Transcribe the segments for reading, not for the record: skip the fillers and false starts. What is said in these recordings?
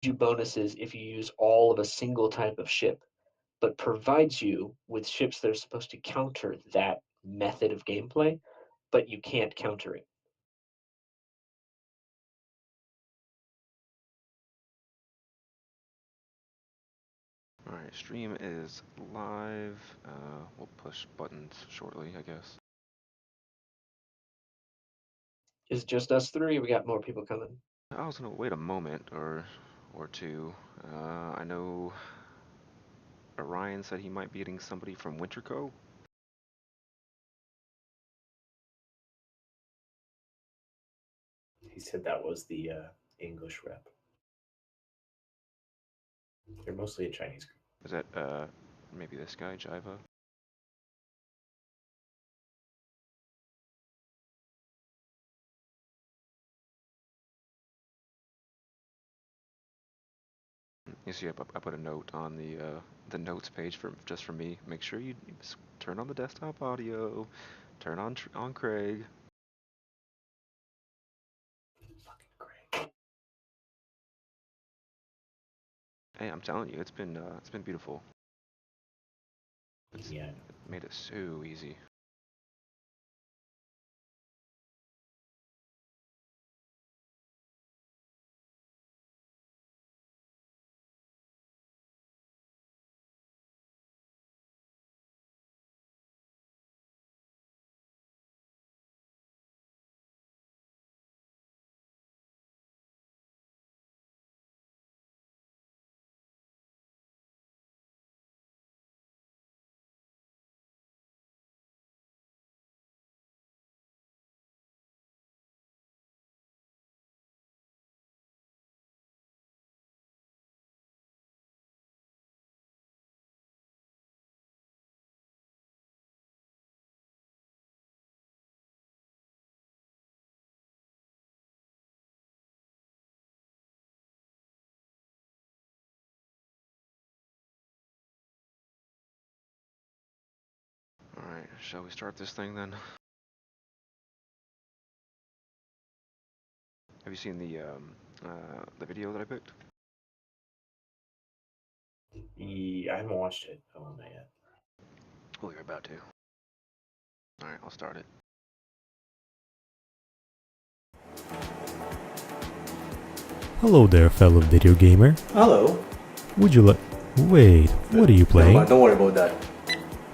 you bonuses if you use all of a single type of ship, but provides you with ships that are supposed to counter that method of gameplay, but you can't counter it. Alright, stream is live. We'll push buttons shortly, I guess. Is just us three? We got more people coming. I was gonna wait a moment or two. I know Orion said he might be getting somebody from Winterco. He said that was the English rep. They're mostly a Chinese group. Is that maybe this guy, Jiva? You see, I put a note on the notes page just for me. Make sure you turn on the desktop audio, turn on Craig. Fucking Craig. Hey, I'm telling you, it's been beautiful. Yeah. It made it so easy. Alright, shall we start this thing then? Have you seen the video that I picked? I haven't watched it. I won't know yet. Well, you're about to. Alright, I'll start it. Hello there, fellow video gamer. Hello. Would you like... Wait, what are you playing? Don't worry about that.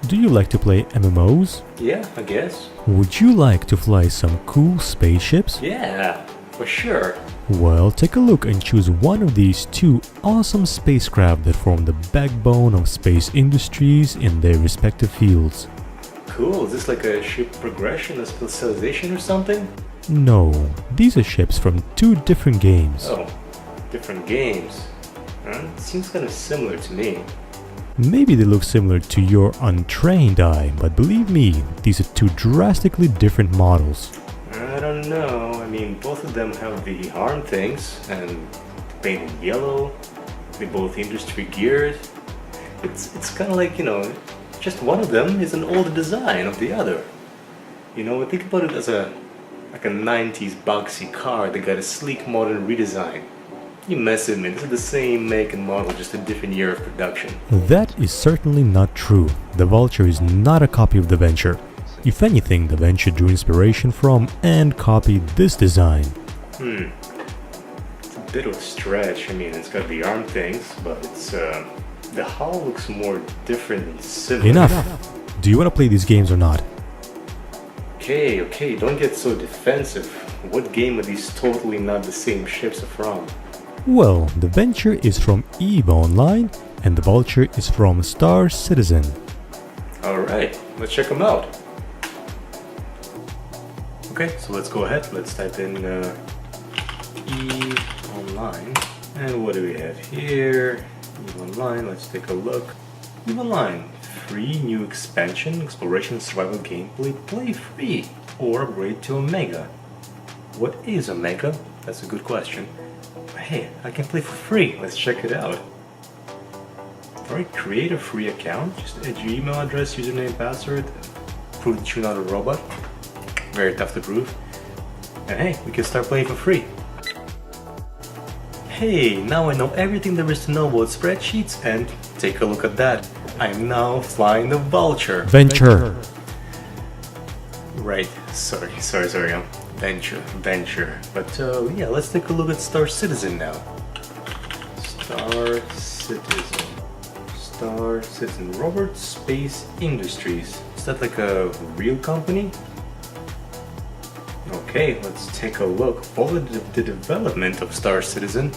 Do you like to play MMOs? Yeah, I guess. Would you like to fly some cool spaceships? Yeah, for sure. Well, take a look and choose one of these two awesome spacecraft that form the backbone of space industries in their respective fields. Cool. Is this like a ship progression, a specialization or something? No, these are ships from two different games. Oh, different games. Seems kind of similar to me. Maybe they look similar to your untrained eye, but believe me, these are two drastically different models. I don't know. I mean, both of them have the arm things and painted yellow. They both industry geared. It's kind of like, just one of them is an older design of the other. Think about it as like a 90s boxy car that got a sleek modern redesign. You mess with me, this is the same make and model, just a different year of production. That is certainly not true. The Vulture is not a copy of the Venture. If anything, the Venture drew inspiration from and copied this design. It's a bit of a stretch. I mean, it's got the arm things, but the hull looks more different and similar. Enough! Do you want to play these games or not? Okay, don't get so defensive. What game are these totally not the same ships are from? Well, the Venture is from EVE Online, and the Vulture is from Star Citizen. Alright, let's check them out. Okay, so let's go ahead. Let's type in EVE Online. And what do we have here? EVE Online, let's take a look. EVE Online, free new expansion, exploration, survival gameplay, play free, or upgrade to Omega. What is Omega? That's a good question. Hey, I can play for free. Let's check it out. Alright, create a free account. Just add your email address, username, password. Prove that you're not a robot. Very tough to prove. And hey, we can start playing for free. Hey, now I know everything there is to know about spreadsheets, and take a look at that. I'm now flying the Vulture. Venture. Right, sorry, Venture. But yeah, let's take a look at Star Citizen now. Star Citizen, Robert Space Industries. Is that like a real company? Okay, let's take a look. Follow the development of Star Citizen.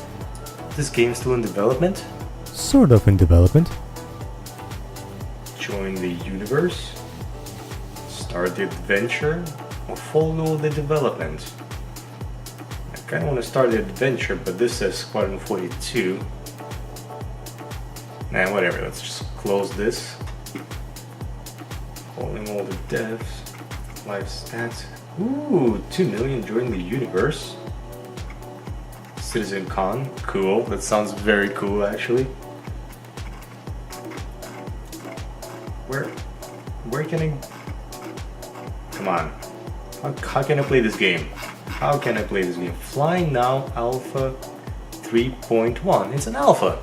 Is this game still in development? Sort of in development. Join the universe. Start the adventure. Or follow the development. I kinda wanna start the adventure, but this says Squadron 42. Nah, whatever, let's just close this. Calling all the devs. Live stats. Ooh, 2 million join the universe. Citizen Con, cool. That sounds very cool actually. Where can I... Come on. How can I play this game? How can I play this game? Flying Now Alpha 3.1. It's an alpha.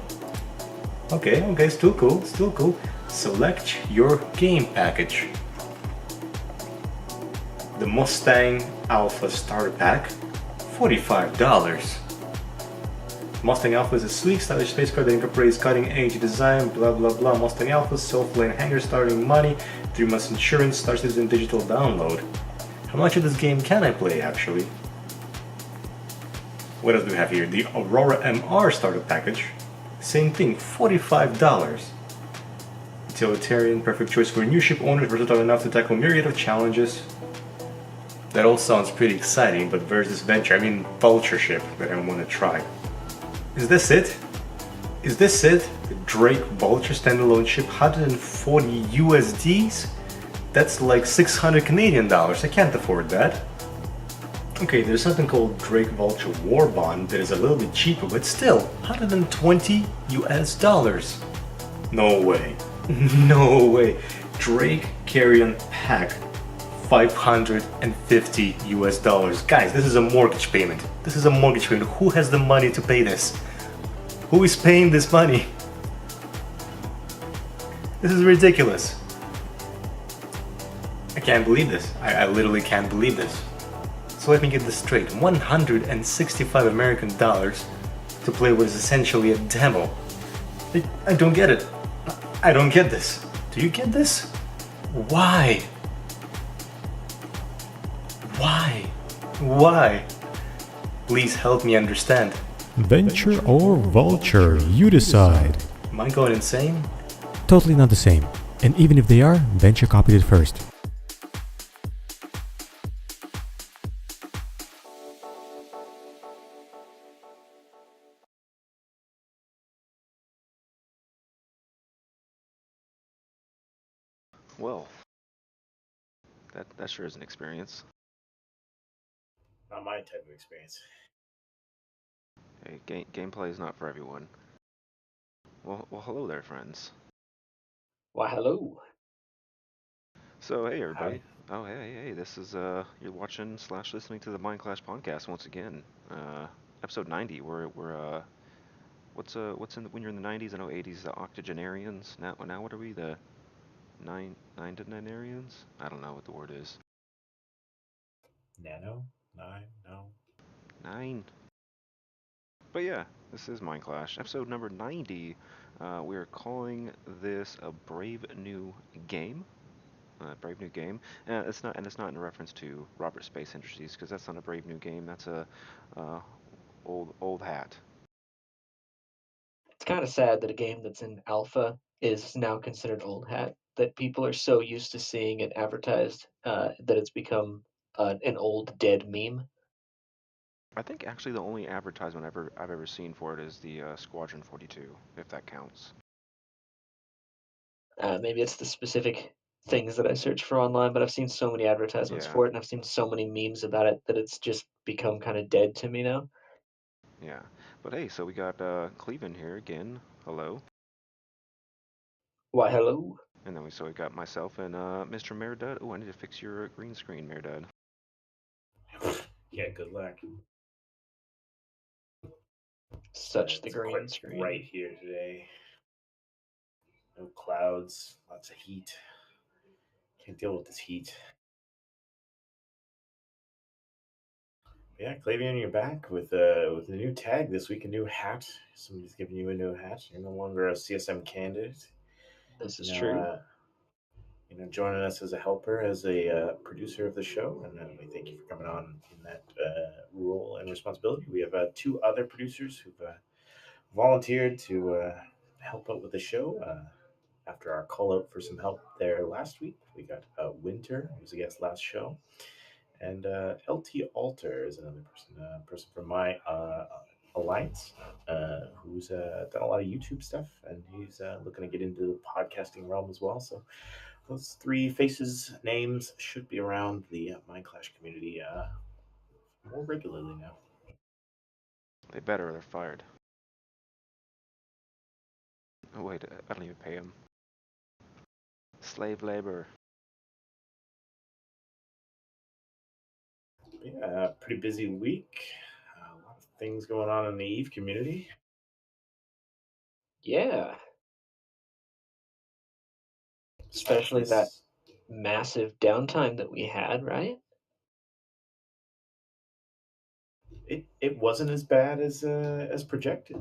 Okay, still cool. Select your game package. The Mustang Alpha Starter Pack, $45. Mustang Alpha is a sleek, stylish space car that incorporates cutting-edge design, blah blah blah. Mustang Alpha, self-lane hangar, starting money, 3 months insurance, Star Citizen digital download. How much of this game can I play actually? What else do we have here? The Aurora MR Starter Package. Same thing, $45. Utilitarian, perfect choice for new ship owners, versatile enough to tackle a myriad of challenges. That all sounds pretty exciting, but where's this venture? I mean, Vulture ship that I want to try. Is this it? The Drake Vulture standalone ship, 140 USDs? That's like 600 Canadian dollars. I can't afford that. Okay, there's something called Drake Vulture War Bond that is a little bit cheaper, but still, 120 US dollars. No way. No way. Drake Carrion Pack, 550 US dollars. Guys, this is a mortgage payment. Who has the money to pay this? Who is paying this money? This is ridiculous. I can't believe this. I literally can't believe this. So let me get this straight. 165 American dollars to play what is essentially a demo. I don't get it. I don't get this. Do you get this? Why? Why? Please help me understand. Venture or Vulture, you decide. Am I going insane? Totally not the same. And even if they are, Venture copied it first. Well, that sure is an experience. Not my type of experience. Hey, gameplay is not for everyone. Well, hello there, friends. Why, hello. So, hey, everybody. Hi. Oh, hey, this is, you're watching / listening to the Mind Clash podcast once again. Episode 90. We're what's when you're in the 90s? I know 80s, the octogenarians. Now what are we? The nine-to-nine-arians? I don't know what the word is. Nano? Nine? No. 9. But yeah, this is Mind Clash, episode number 90. We are calling this a Brave New Game. Brave New Game. It's not in reference to Robert Space Industries, because that's not a Brave New Game. That's a old hat. It's kind of sad that a game that's in alpha is now considered old hat. That people are so used to seeing it advertised that it's become an old dead meme. I think actually the only advertisement I've ever seen for it is the Squadron 42, if that counts. Maybe it's the specific things that I search for online, but I've seen so many advertisements Yeah. for it, and I've seen so many memes about it that it's just become kind of dead to me now. Yeah. But hey, so we got Cleveland here again. Hello. Why, hello. And then we got myself and Mr. Merdud. Oh, I need to fix your green screen, Merdud. Yeah, good luck. Such the It's green quite bright screen. here today. No clouds, lots of heat. Can't deal with this heat. Yeah, Clavian, you're back with a new tag this week, a new hat. Somebody's giving you a new hat. You're no longer a CSM candidate. This is You know, true. joining us as a helper, as a producer of the show, and we thank you for coming on in that role and responsibility. We have two other producers who've volunteered to help out with the show. After our call out for some help there last week, we got Winter, who was a guest last show, and LT Alter is another person from my alliance, who's done a lot of YouTube stuff, and he's looking to get into the podcasting realm as well. So those three faces names should be around the Minecraft community more regularly now. They better, or they're fired. Oh wait, I don't even pay them. Slave labor. Yeah, pretty busy week. A lot of things going on in the Eve community. Yeah, especially Especially that massive downtime that we had, right? it wasn't as bad as projected.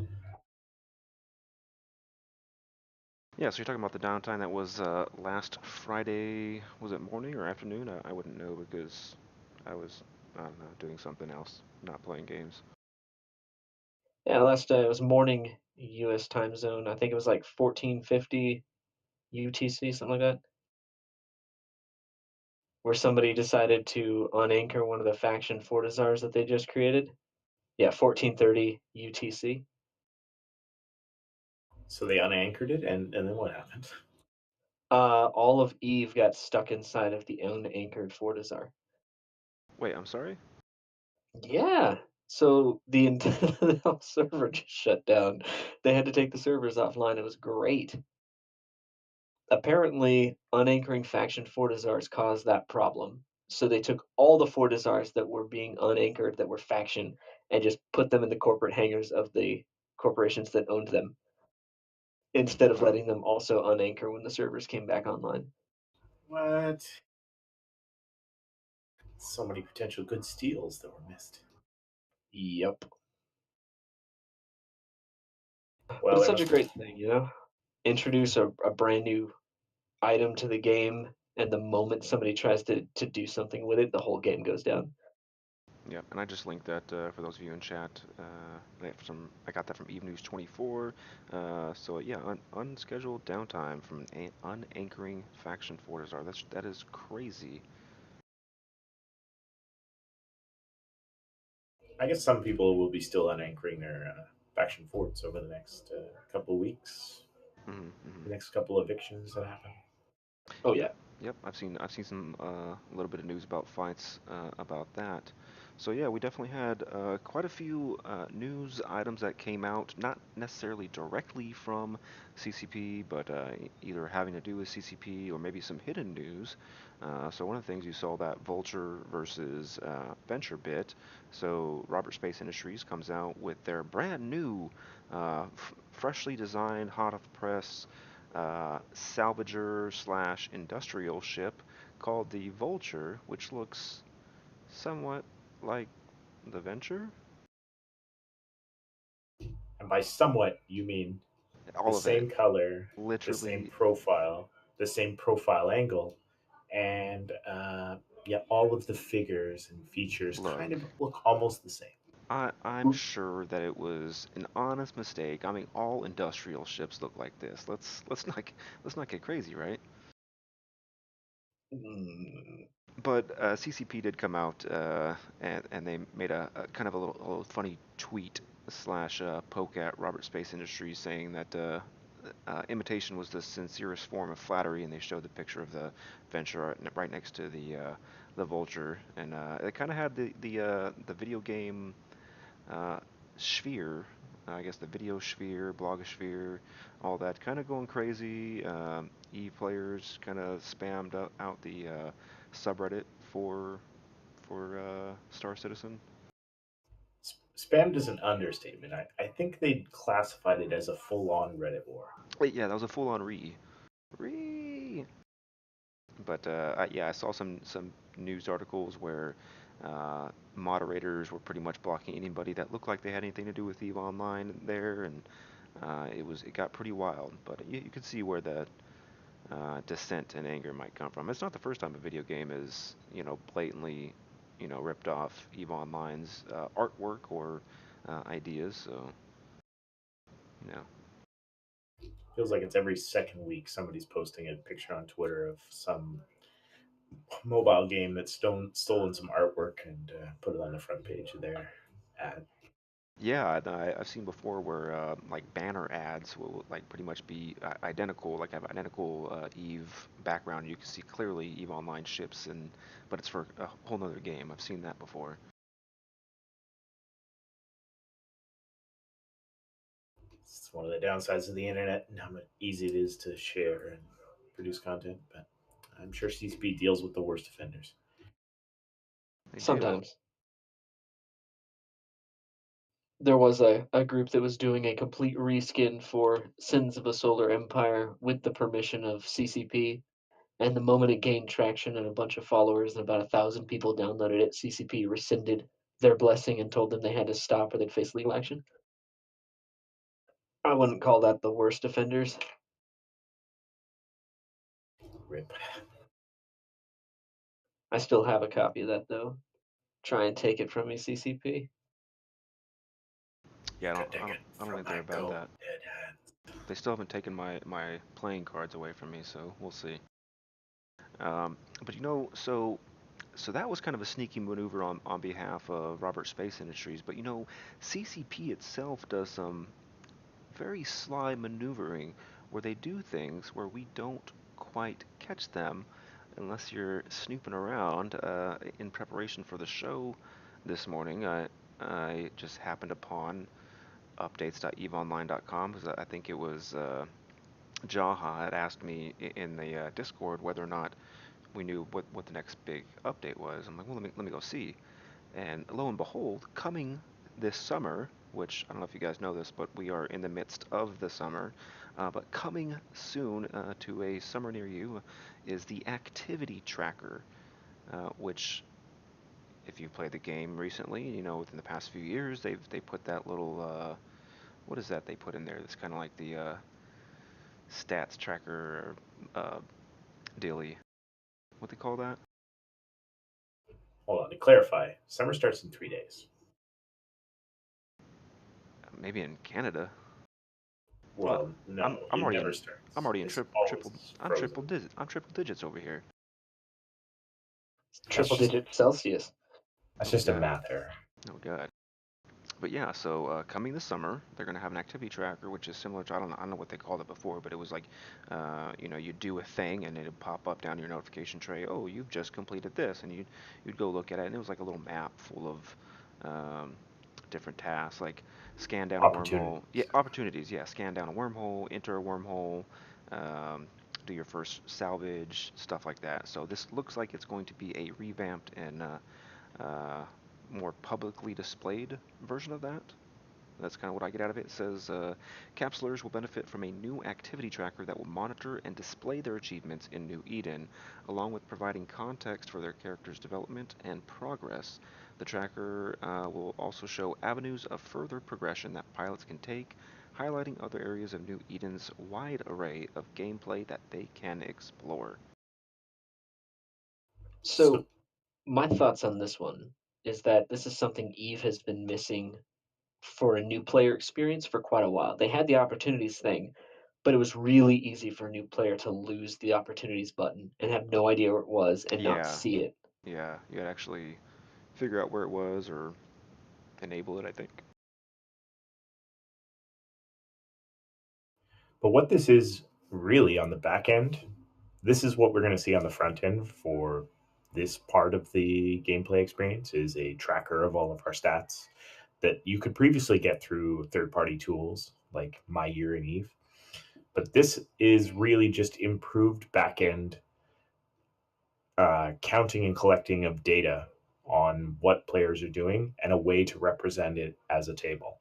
Yeah, so you're talking about the downtime that was last Friday. Was it morning or afternoon? I wouldn't know because I was, I don't know, doing something else, not playing games. Yeah, last it was morning U.S. time zone. I think it was like 14:50 UTC, something like that, where somebody decided to unanchor one of the faction Fortizars that they just created. Yeah, 14:30 UTC. So they unanchored it, and then what happened? All of Eve got stuck inside of the unanchored Fortizar. Wait, I'm sorry? Yeah. So the entire server just shut down. They had to take the servers offline. It was great. Apparently, unanchoring faction Fortizars caused that problem. So they took all the Fortizars that were being unanchored, that were faction, and just put them in the corporate hangars of the corporations that owned them, instead of Wow. letting them also unanchor when the servers came back online. What? So many potential good steals that were missed. Yep. But Well, it's they such a must have. great thing, you know? Introduce a brand new item to the game, and the moment somebody tries to do something with it, the whole game goes down. Yeah, and I just linked that for those of you in chat. I got that from Eve News 24. So yeah, unscheduled downtime from an unanchoring faction Fortizar. That is crazy. I guess some people will be still unanchoring their faction forts over the next couple of weeks. Mm-hmm. The next couple of evictions that happen. Oh Yep, yeah. yep. I've seen some a little bit of news about fights about that. So yeah, we definitely had quite a few news items that came out, not necessarily directly from CCP, but either having to do with CCP or maybe some hidden news. So one of the things you saw that Vulture versus Venture bit. So Robert Space Industries comes out with their brand new, freshly designed, hot off the press salvager slash industrial ship called the Vulture, which looks somewhat like the Venture. And by somewhat, you mean the All of it, same color, literally. the same profile angle, and yeah, all of the figures and features Look, kind of look almost the same. I'm sure that it was an honest mistake. I mean, all industrial ships look like this. Let's not get crazy, right? Mm, But CCP did come out and they made a kind of a little funny tweet slash poke at Robert Space Industries saying that imitation was the sincerest form of flattery, and they showed the picture of the Venture right next to the Vulture, and it kind of had the video game uh, sphere. I guess the video sphere, blogosphere, all that kind of going crazy. Eve players kind of spammed out the subreddit for Star Citizen. spammed is an understatement. I think they classified it as a full-on Reddit war. Wait, yeah, that was a full-on re. But yeah, I saw some news articles where moderators were pretty much blocking anybody that looked like they had anything to do with EVE Online there, and it got pretty wild. But you could see where the dissent and anger might come from. It's not the first time a video game is blatantly ripped off EVE Online's artwork or ideas. So you know. Feels like it's every second week somebody's posting a picture on Twitter of some mobile game that's stolen some artwork and put it on the front page of their ad. Yeah, I've seen before where like banner ads will like pretty much be identical, like have identical Eve background. You can see clearly Eve Online ships, but it's for a whole nother game. I've seen that before. It's one of the downsides of the internet and how easy it is to share and produce content. But I'm sure CCP deals with the worst offenders. They do. Sometimes. There was a group that was doing a complete reskin for Sins of a Solar Empire with the permission of CCP, and the moment it gained traction and a bunch of followers and about 1,000 people downloaded it, CCP rescinded their blessing and told them they had to stop or they'd face legal action. I wouldn't call that the worst offenders. Rip. I still have a copy of that though. Try and take it from me, CCP. Yeah, Could take it I don't from think they're my about cold that. dead hands. They still haven't taken my playing cards away from me, so we'll see. But so that was kind of a sneaky maneuver on behalf of Robert Space Industries. But CCP itself does some very sly maneuvering where they do things where we don't quite catch them unless you're snooping around. In preparation for the show this morning, I just happened upon updates.eveonline.com because I think it was Jaha had asked me in the Discord whether or not we knew what the next big update was. I'm like, well, let me go see. And lo and behold, coming this summer, which I don't know if you guys know this, but we are in the midst of the summer, but coming soon to a summer near you is the activity tracker, which if you've played the game recently, within the past few years, they put that little what is that they put in there? That's kind of like the stats tracker uh, daily. What they call that? Hold on, to clarify, summer starts in 3 days. Maybe in Canada. Well, Well, no, I'm it already never in I'm starts. already in It's triple always frozen. I'm triple digits over here. That's Triple just digit Celsius. Oh a god. math error. Oh god. But yeah, so coming this summer, they're gonna have an activity tracker, which is similar to I don't know what they called it before, but it was like, you do a thing and it'd pop up down your notification tray. Oh, you've just completed this, and you'd go look at it, and it was like a little map full of different tasks, like scan down a wormhole. Yeah, Opportunities. opportunities. Yeah, scan down a wormhole, enter a wormhole, um, do your first salvage, stuff like that. So this looks like it's going to be a revamped and uh, more publicly displayed version of that. That's kind of what I get out of it. It says Capsulers will benefit from a new activity tracker that will monitor and display their achievements in New Eden, along with providing context for their characters' development and progress. The tracker will also show avenues of further progression that pilots can take, highlighting other areas of New Eden's wide array of gameplay that they can explore. So So my thoughts on this one is that this is something Eve has been missing for a new player experience for quite a while. They had the opportunities thing, but it was really easy for a new player to lose the opportunities button and have no idea where it was and not Yeah, see it. yeah, you gotta actually figure out where it was or enable it, I think. But what this is really on the back end, this is what we're going to see on the front end for this part of the gameplay experience is a tracker of all of our stats that you could previously get through third-party tools like My Year and Eve. But this is really just improved back end counting and collecting of data on what players are doing and a way to represent it as a table.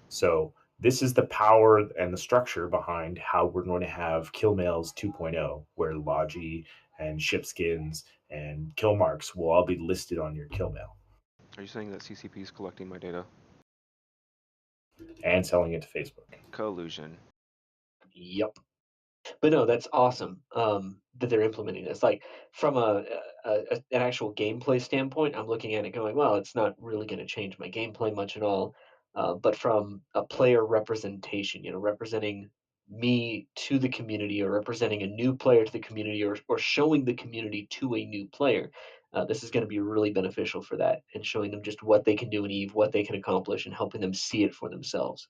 So this is the power and the structure behind how we're going to have Killmails 2.0, where Logi and Shipskins and Killmarks will all be listed on your Killmail Are you saying that CCP is collecting my data? and selling it to Facebook. Collusion. Yep. But no, that's awesome that they're implementing this. Like from an actual gameplay standpoint, I'm looking at it going, well, it's not really going to change my gameplay much at all. But from a player representation, representing me to the community or representing a new player to the community or showing the community to a new player, this is going to be really beneficial for that and showing them just what they can do in Eve, what they can accomplish, and helping them see it for themselves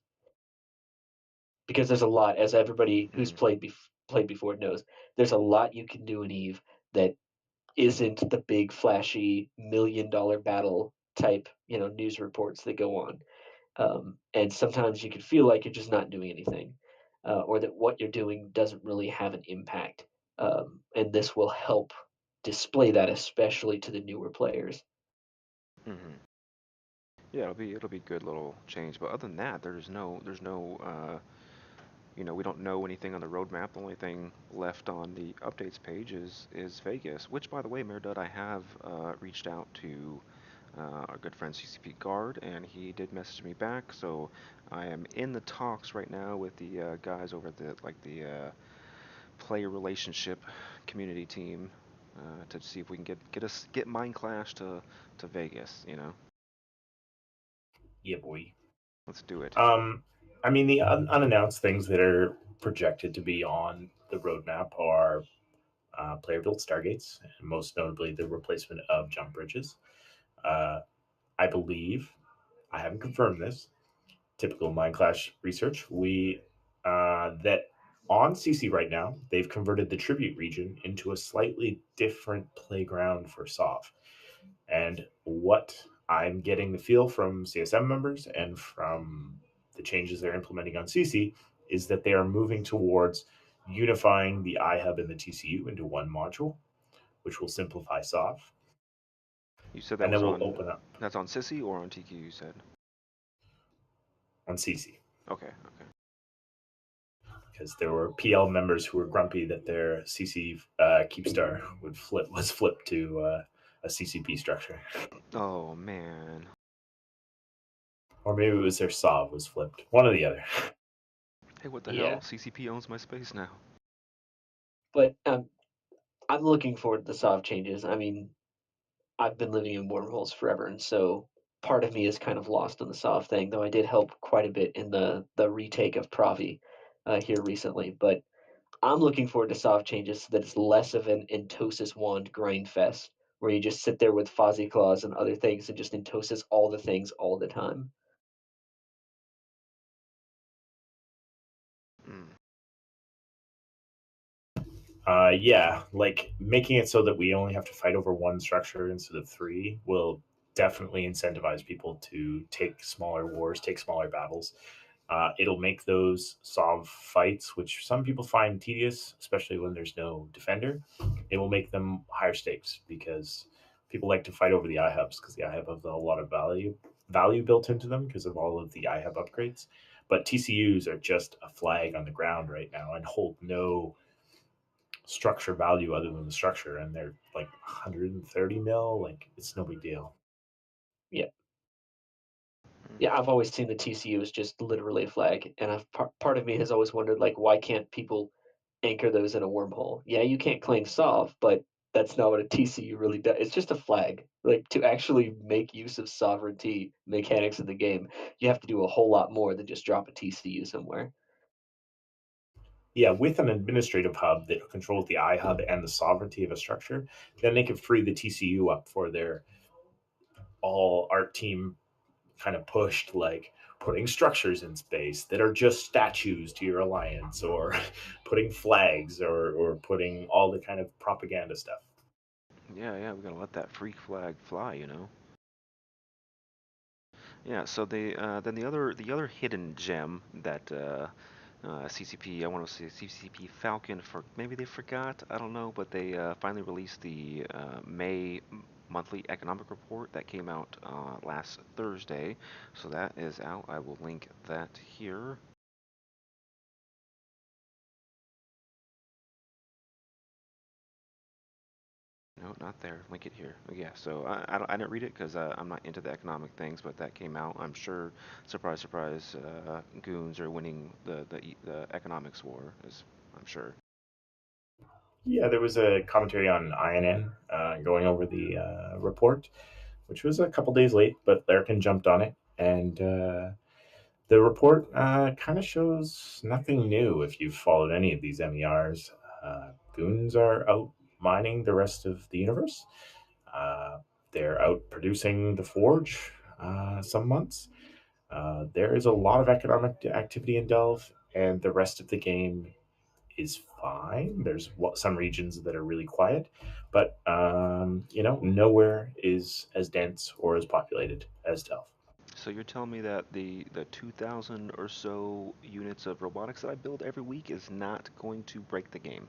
because there's a lot, as everybody who's Mm. played before knows, there's a lot you can do in Eve that isn't the big flashy $1 million battle type, news reports that go on. And sometimes you can feel like you're just not doing anything, or that what you're doing doesn't really have an impact. And this will help display that, especially to the newer players. Hmm. Yeah, it'll be good little change. But other than that, there's no we don't know anything on the roadmap. The only thing left on the updates page is Vegas, which, by the way, Merdud, I have reached out to our good friend CCP Guard, and he did message me back. So I am in the talks right now with the guys over at the player relationship community team to see if we can get Mind Clash to Vegas. Yeah, boy. Let's do it. Um, I mean, the unannounced things that are projected to be on the roadmap are player built Stargates, and most notably the replacement of jump bridges. Uh, I believe, I haven't confirmed this, typical Mind Clash research, that on CC right now, they've converted the tribute region into a slightly different playground for Sov. And what I'm getting the feel from CSM members and from the changes they're implementing on CC is that they are moving towards unifying the iHub and the TCU into one module, which will simplify Sov, You said that and then was we'll on open up that's on Sissy or on TQ. You said. on CC. Okay. Okay. Because there were PL members who were grumpy that their CC Keepstar was flipped to a CCP structure, Oh man. or maybe it was their Sov was flipped. One or the other. Hey, what the Yeah, hell? CCP owns my space now. but I'm looking forward to the soft changes. I mean, I've been living in wormholes forever, and so part of me is kind of lost on the soft thing. Though I did help quite a bit in the retake of Pravi here recently, but I'm looking forward to soft changes so that it's less of an Entosis wand grind fest where you just sit there with Fozzie Claws and other things and just Entosis all the things all the time. Mm. Yeah, like making it so that we only have to fight over one structure instead of three will definitely incentivize people to take smaller wars, take smaller battles. It'll make those solve fights, which some people find tedious, especially when there's no defender. It will make them higher stakes because people like to fight over the iHubs because the iHub have a lot of value built into them because of all of the iHub upgrades. But TCUs are just a flag on the ground right now and hold no structure value other than the structure, and they're like 130 mil. Like it's no big deal. Yeah, Mm. yeah. I've always seen the TCU as just literally a flag, and part of me has always wondered like why can't people anchor those in a wormhole? Yeah, you can't claim solve, but that's not what a TCU really does. It's just a flag. Like to actually make use of sovereignty mechanics in the game, you have to do a whole lot more than just drop a TCU somewhere. Yeah, with an administrative hub that controls the iHub and the sovereignty of a structure, then they can free the TCU up for their all art team kind of pushed, like putting structures in space that are just statues to your alliance, or putting flags, or putting all the kind of propaganda stuff. Yeah, yeah. We gotta let that freak flag fly. Yeah. So then the other hidden gem that CCP, I want to say CCP Falcon, for maybe they forgot, I don't know, but they finally released the May monthly economic report that came out last Thursday. So that is out. I will link that here. No, not there. Link it here. Yeah, so I didn't read it because I'm not into the economic things, but that came out. I'm sure, surprise, surprise, goons are winning the economics war, as I'm sure. Yeah, there was a commentary on INN going over the report, which was a couple days late, but Larkin jumped on it. And the report kind of shows nothing new if you've followed any of these MERs. Goons are out mining the rest of the universe. Uh, they're out producing the Forge some months. There is a lot of economic activity in Delve, and the rest of the game is fine. There's some regions that are really quiet, but nowhere is as dense or as populated as Delph. So you're telling me that the 2,000 or so units of robotics that I build every week is not going to break the game?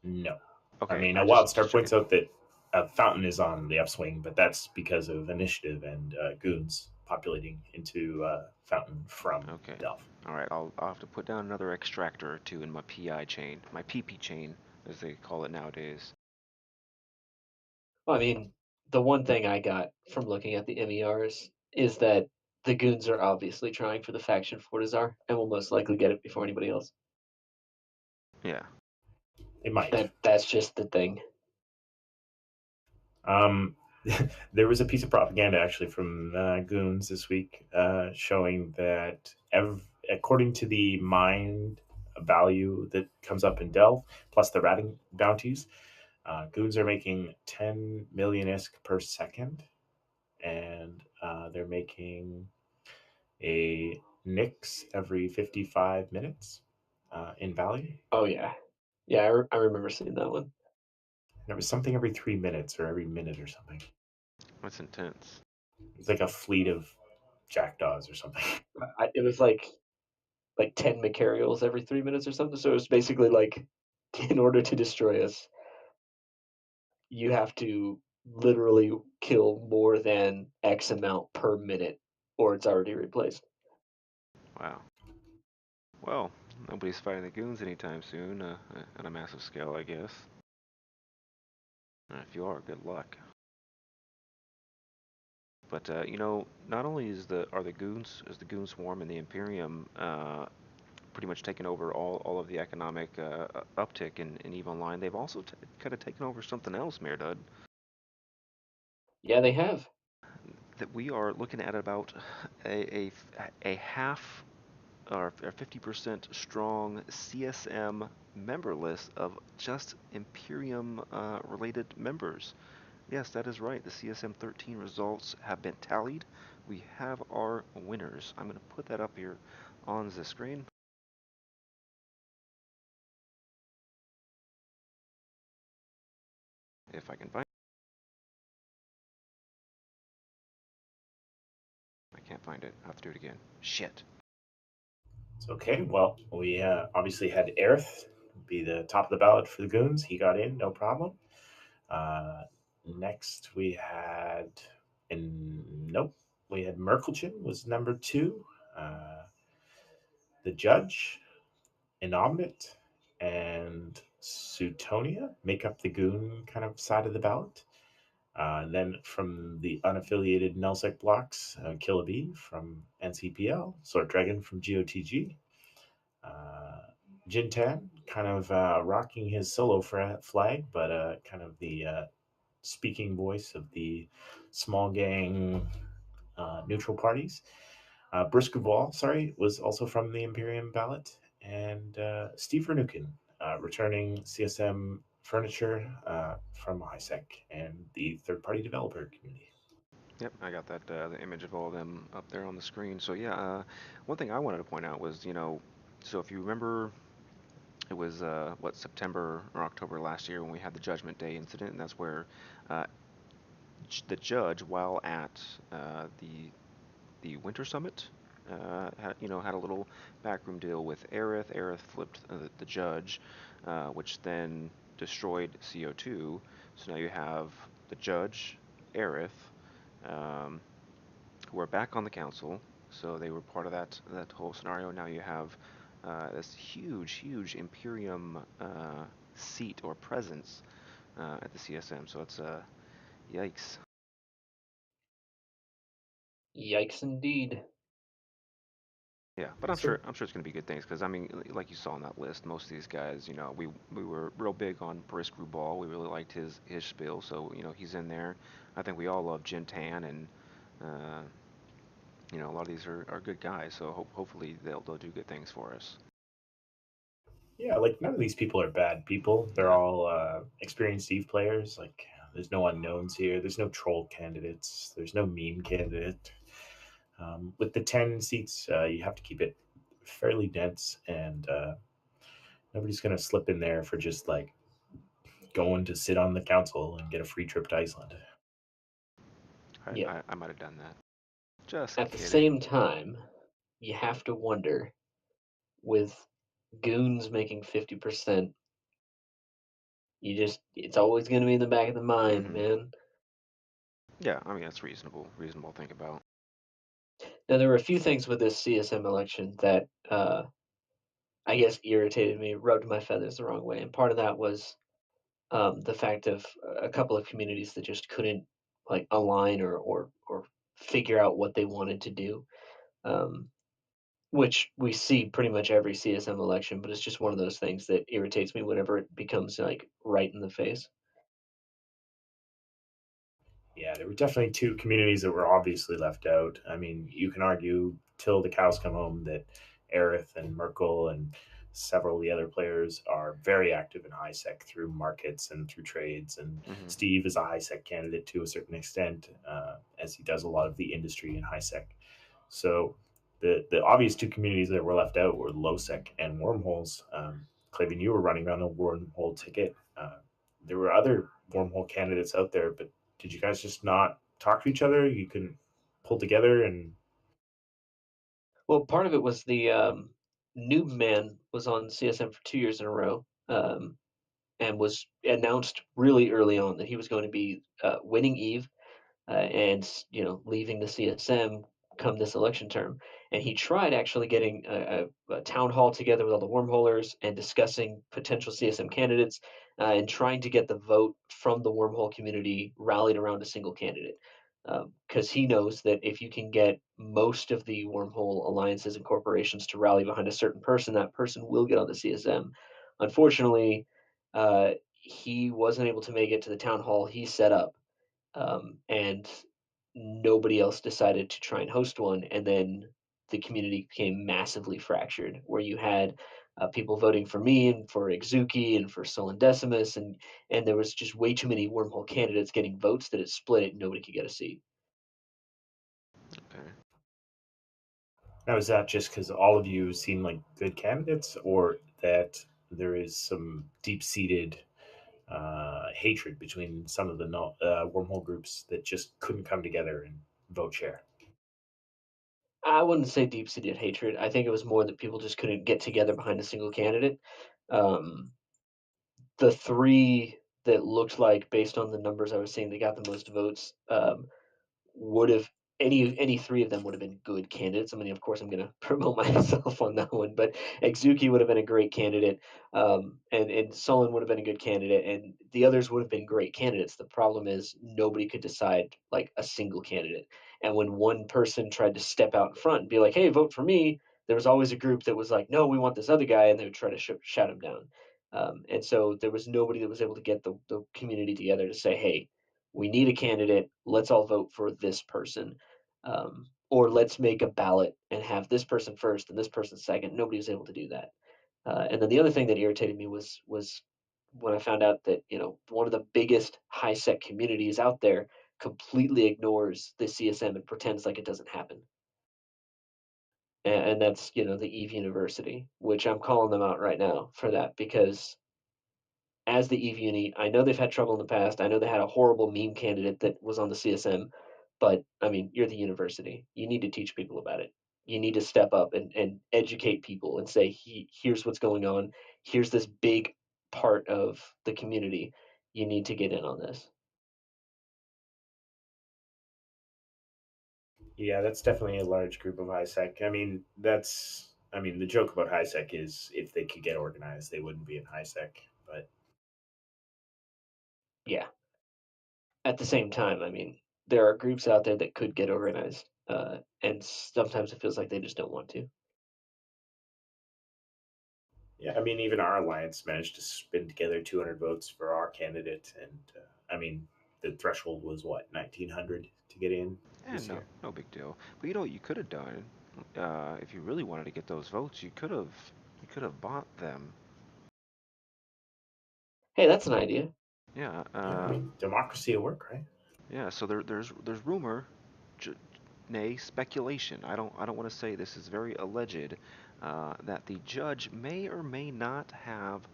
No, I Okay, mean, a I Wildstar just checking. points out that Fountain is on the upswing, but that's because of initiative and goons populating into Fountain from Okay. Delph. All right, I'll have to put down another extractor or two in my PI chain, my PP chain, as they call it nowadays. Well, I mean, the one thing I got from looking at the MERs is that the goons are obviously trying for the faction Fortizar and will most likely get it before anybody else. Yeah. They might. That's just the thing. Um, there was a piece of propaganda actually from Goons this week showing that according to the mind value that comes up in Delve, plus the ratting bounties, Goons are making 10 million ISK per second, and they're making a Nix every 55 minutes in value. Oh yeah, yeah. I remember seeing that one. And it was something every 3 minutes or every minute or something. That's intense. It's like a fleet of jackdaws or something. It was like 10 Macarials every 3 minutes or something. So it was basically like, in order to destroy us, you have to literally kill more than X amount per minute, or it's already replaced. Wow. Well, nobody's fighting the goons anytime soon, on a massive scale, I guess. If you are, good luck. But not only are the goons, is the goon swarm and the Imperium pretty much taken over all of the economic uptick in EVE Online, they've also kind of taken over something else, Merdud. Yeah, they have. That we are looking at about a, a half or 50% strong CSM member list of just Imperium related members. Yes, that is right. The CSM 13 results have been tallied. We have our winners. I'm going to put that up here on the screen. If I can find it. I can't find it. I'll have to do it again. Shit. It's okay. Well, we obviously had Aerith be the top of the ballot for the Goons. He got in, no problem. Uh, Next, we had, nope, we had Merkelchen was number two. Uh, the Judge, Inomnit, and Sutonia make up the Goon kind of side of the ballot. Then from the unaffiliated Nullsec blocks, Killaby from NCPL, Sword Dragon from GOTG, uh, Jintan kind of rocking his solo flag, but kind of the speaking voice of the small gang neutral parties. Briscoe sorry, was also from the Imperium ballot, and Steve Vernukin, returning CSM furniture from HiSec and the third-party developer community. Yep, I got that the image of all of them up there on the screen. So yeah, one thing I wanted to point out was, so if you remember, it was what, September or October last year when we had the Judgment Day incident, and that's where uh, the judge, while at the Winter Summit, had a little backroom deal with Aerith. Aerith flipped the judge, which then destroyed CO2. So now you have the judge, Aerith, um, who are back on the council. So they were part of that whole scenario. Now you have this huge Imperium seat or presence at the CSM. So it's yikes. Yikes, indeed. Yeah, but So I'm sure it's gonna be good things because I mean, like you saw on that list, most of these guys, you know, we were real big on Brisk Ball. We really liked his spiel, so you know he's in there. I think we all love Jin Tan, and uh, you know a lot of these are good guys. So hopefully they'll do good things for us. yeah, like none of these people are bad people. They're Yeah. all experienced Eve players. Like there's no unknowns here. There's no troll candidates. There's no meme candidate. With the 10 seats, you have to keep it fairly dense, and nobody's gonna slip in there for just like going to sit on the council and get a free trip to Iceland. Yep. I might have done that. Just At the kidding. same time, you have to wonder with goons making 50%, it's always going to be in the back of the mind, Hmm. man. Yeah, I mean that's reasonable to think about. Now, there were a few things with this CSM election that I guess irritated me, rubbed my feathers the wrong way. And part of that was the fact of a couple of communities that just couldn't like align or figure out what they wanted to do. Um, which we see pretty much every CSM election, but it's just one of those things that irritates me whenever it becomes like right in the face. Yeah, there were definitely two communities that were obviously left out. I mean, you can argue till the cows come home that Aerith and Merkel and several of the other players are very active in HiSec through markets and through trades. And Hmm. Steve is a HiSec candidate to a certain extent, as he does a lot of the industry in HiSec. So the obvious two communities that were left out were LowSec and Wormholes. Clavin, you were running around a wormhole ticket. There were other wormhole candidates out there, but did you guys just not talk to each other? You couldn't pull together and Well, part of it was the Noob Man was on CSM for 2 years in a row, and was announced really early on that he was going to be winning Eve and leaving the CSM come this election term. And he tried actually getting a town hall together with all the wormholers and discussing potential CSM candidates and trying to get the vote from the wormhole community rallied around a single candidate. Because he knows that if you can get most of the wormhole alliances and corporations to rally behind a certain person, that person will get on the CSM. Unfortunately, he wasn't able to make it to the town hall he set up, and nobody else decided to try and host one. And then the community became massively fractured, where you had people voting for me and for Exuki and for Solon Decimus, and there was just way too many wormhole candidates getting votes that it split it, and nobody could get a seat. Okay. now is that just because all of you seem like good candidates, or that there is some deep-seated hatred between some of the wormhole groups that just couldn't come together and vote share? I wouldn't say deep-seated hatred. I think it was more that people just couldn't get together behind a single candidate. Um, the three that looked like, based on the numbers I was seeing, they got the most votes, would have any three of them would have been good candidates. I mean, of course, I'm going to promote myself on that one, but Exuki would have been a great candidate, and Solon would have been a good candidate, and the others would have been great candidates. The problem is nobody could decide like a single candidate, and when one person tried to step out in front and be like, "Hey, vote for me," there was always a group that was like, "No, we want this other guy," and they would try to shout him down. And so there was nobody that was able to get the community together to say, "Hey, we need a candidate. Let's all vote for this person." Or let's make a ballot and have this person first and this person second. Nobody was able to do that. And then the other thing that irritated me was when I found out that one of the biggest high sec communities out there completely ignores the CSM and pretends like it doesn't happen. And that's the Eve University, which I'm calling them out right now for that, because as the Eve Uni, I know they've had trouble in the past. I know they had a horrible meme candidate that was on the CSM, but I mean, you're the university. You need to teach people about it. You need to step up and educate people and say, here's what's going on. Here's this big part of the community, you need to get in on this. Yeah, that's definitely a large group of high sec. The joke about high sec is if they could get organized, they wouldn't be in high sec. But Yeah. At the same time, there are groups out there that could get organized, and sometimes it feels like they just don't want to. yeah, even our alliance managed to spin together 200 votes for our candidate, and the threshold was what 1900 to get in And this no, year. no big deal. But you know what you could have done, if you really wanted to get those votes, you could have bought them. Hey, that's an idea. Yeah, Yeah, democracy at work, right? yeah. So there's rumor, j- nay speculation. I don't want to say this is very alleged, that the judge may or may not have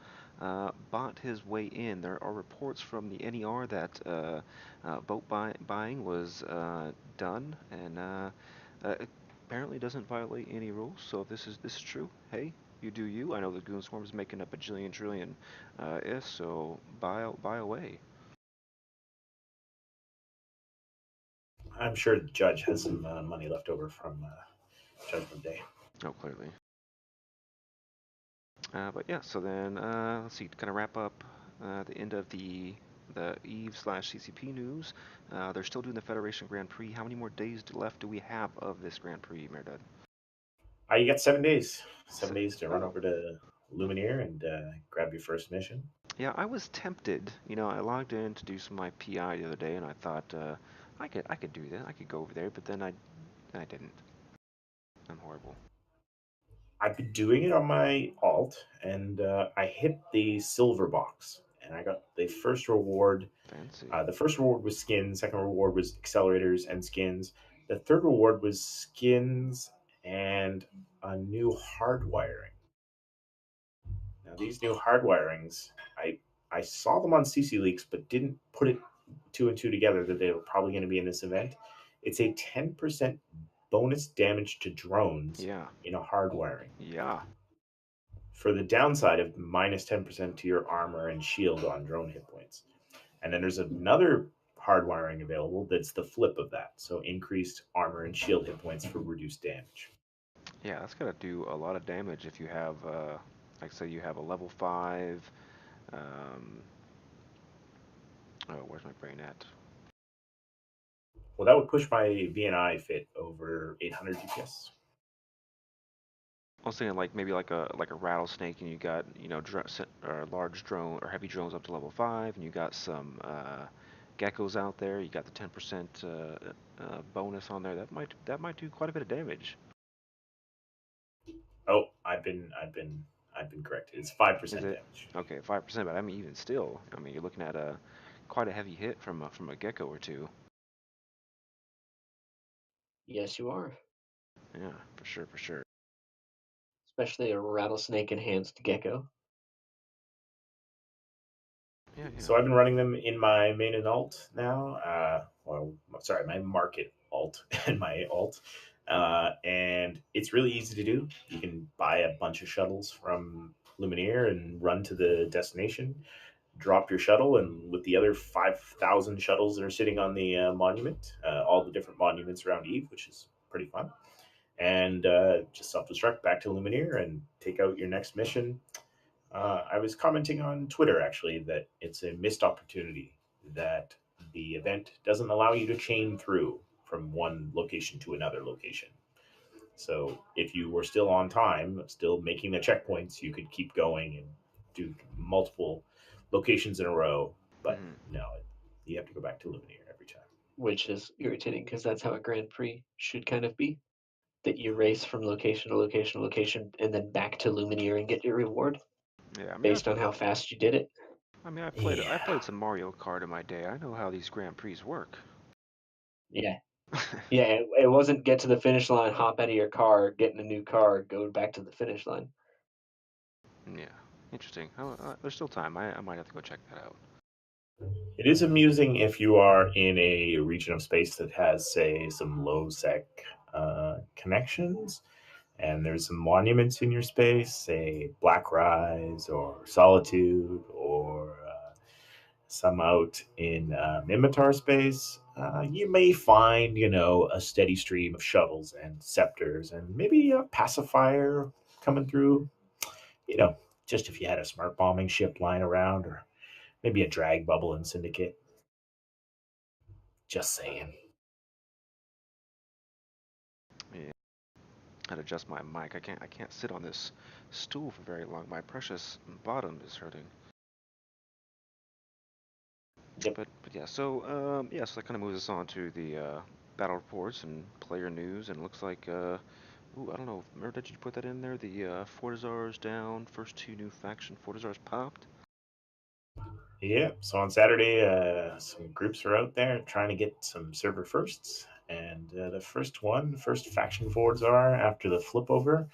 bought his way in. There are reports from the NER that buying was done, and it apparently doesn't violate any rules. So if this is true, hey, you do you. I know the Goon Swarm is making up a jillion trillion ifs, so buy away. I'm sure the judge has some money left over from Judgment Day. Oh, clearly. But yeah, so then let's see, to kind of wrap up the end of the Eve/CCP news. They're still doing the Federation Grand Prix. How many more days left do we have of this Grand Prix, Merdad? You got 7 days. Se- 7 days to run over to Lumineer and grab your first mission. yeah, I was tempted. You know, I logged in to do some of my PI the other day, and I thought I could do that. I could go over there, but then I didn't. I'm horrible. I've been doing it on my alt, and I hit the silver box, and I got the first reward. Fancy. The first reward was skins. Second reward was accelerators and skins. The third reward was skins and a new hardwiring. Now these new hardwirings, I saw them on CC leaks, but didn't put it two and two together that they were probably going to be in this event. It's a 10% bonus damage to drones Yeah. in a hardwiring, Yeah. for the downside of minus 10% to your armor and shield on drone hit points. And then there's another hardwiring available that's the flip of that. So increased armor and shield hit points for reduced damage. Yeah, that's gonna do a lot of damage if you have, like, say you have a level 5. Um, oh, where's my brain at? Well, that would push my VNI fit over 800 DPS. I was thinking like maybe like a rattlesnake, and you got or large drone or heavy drones up to level 5, and you got some geckos out there. You got the 10% bonus on there. That might do quite a bit of damage. Oh, I've been corrected. It's 5% Is it damage. okay? 5%, but I mean even still, I mean you're looking at a quite a heavy hit from a gecko or two. Yes, you are. Yeah, for sure, for sure. Especially a rattlesnake enhanced gecko. Yeah, yeah. So I've been running them in my main and alt now. Sorry, my market alt and my alt. And it's really easy to do. You can buy a bunch of shuttles from Lumineer and run to the destination, drop your shuttle, and with the other 5,000 shuttles that are sitting on the monument, all the different monuments around Eve, which is pretty fun, and just self destruct back to Lumineer and take out your next mission. I was commenting on Twitter actually that it's a missed opportunity that the event doesn't allow you to chain through from one location to another location. So if you were still on time, still making the checkpoints, you could keep going and do multiple locations in a row. But Hmm. no, you have to go back to Lumineer every time. Which is irritating because that's how a Grand Prix should kind of be. That you race from location to location to location and then back to Lumineer and get your reward Yeah, I mean based on how fast you did it. I played some Mario Kart in my day. I know how these Grand Prix work. Yeah. Yeah, it wasn't get to the finish line, hop out of your car, get in a new car, go back to the finish line. Yeah, interesting. There's still time. I might have to go check that out. It is amusing if you are in a region of space that has, say, some low sec connections, And there's some monuments in your space, say Black Rise or Solitude or some out in Mimitar space, you may find, a steady stream of shuttles and scepters and maybe a pacifier coming through, you know, just if you had a smart bombing ship lying around or maybe a drag bubble in Syndicate. Just saying. Yeah. I'd adjust my mic. I can't sit on this stool for very long. My precious bottom is hurting. Yep. But yeah, so so that kind of moves us on to the battle reports and player news, and it looks like ooh, I don't know, remember did you put that in there? The Fortizar's down, first two new faction Fortizar's popped. Yeah. So on Saturday, some groups are out there trying to get some server firsts. And the first faction forwards are after the flip over,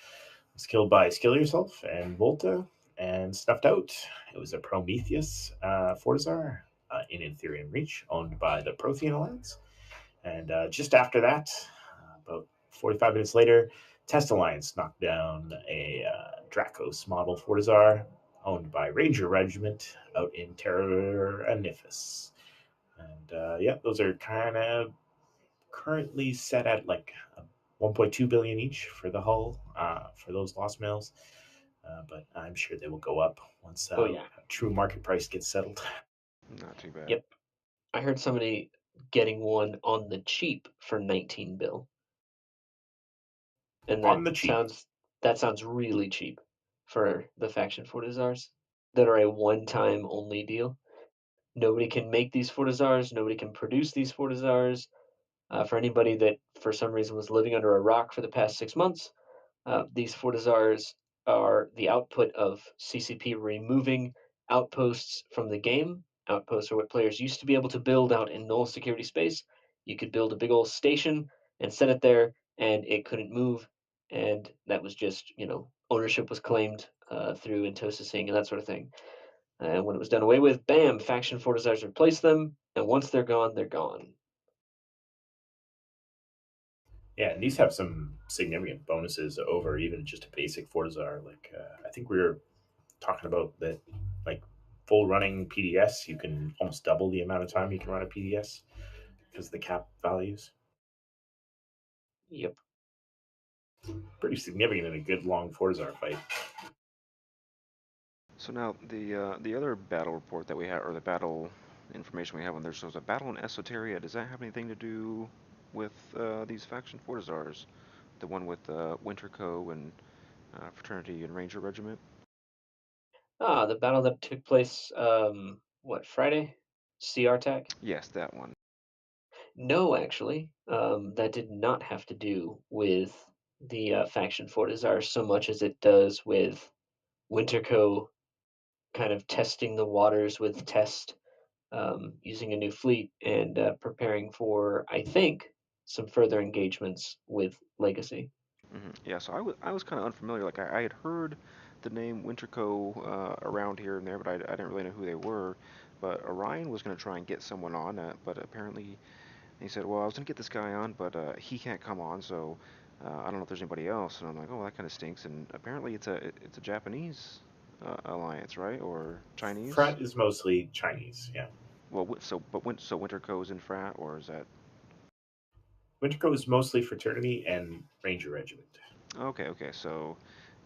was killed by Skill Yourself and Volta and snuffed out. It was a Prometheus Fortizar in Ethereum Reach, owned by the Prothean Alliance. And just after that, about 45 minutes later, Test Alliance knocked down a Dracos model Fortizar owned by Ranger Regiment out in Terra Anifis. And yeah, those are kind of currently set at like 1.2 billion each for the hull for those lost mails. But I'm sure they will go up once Oh yeah. true market price gets settled. Not too bad. Yep. I heard somebody getting one on the cheap for 19 bill. And On the cheap. that sounds really cheap for the faction Fortizars that are a one-time only deal. Nobody can make these Fortizars. Nobody can produce these Fortizars. For anybody that for some reason was living under a rock for the past 6 months, these Fortizars are the output of CCP removing outposts from the game. Outposts are what players used to be able to build out in null security space. You could build a big old station and set it there, and it couldn't move. And that was just, ownership was claimed through intosising and that sort of thing. And when it was done away with, bam, faction Fortizars replaced them. And once they're gone, they're gone. Yeah, and these have some significant bonuses over even just a basic Fortizar. Like I think we were talking about that, like full running PDS, you can almost double the amount of time you can run a PDS because of the cap values. Yep. Pretty significant in a good long Fortizar fight. So now the other battle report that we have, or the battle information we have on there, shows a battle in Esoteria. Does that have anything to do with these faction Fortizars? The one with Winterco and Fraternity and Ranger Regiment? The battle that took place, Friday? CR-TAC? Yes, that one. No, actually. That did not have to do with the faction Fortizar so much as it does with Winterco kind of testing the waters with Test, using a new fleet and preparing for, I think, some further engagements with Legacy. Yeah, so I was kind of unfamiliar. Like I had heard the name Winterco around here and there, but I didn't really know who they were. But Orion was going to try and get someone on, but apparently he said, "Well, I was going to get this guy on, but he can't come on, so I don't know if there's anybody else." And I'm like, "Oh, that kind of stinks." And apparently it's a Japanese alliance, right, or Chinese? Frat is mostly Chinese, yeah. Well, so Winterco's in Frat, or is that Winterco is mostly Fraternity and Ranger Regiment. okay? Okay, so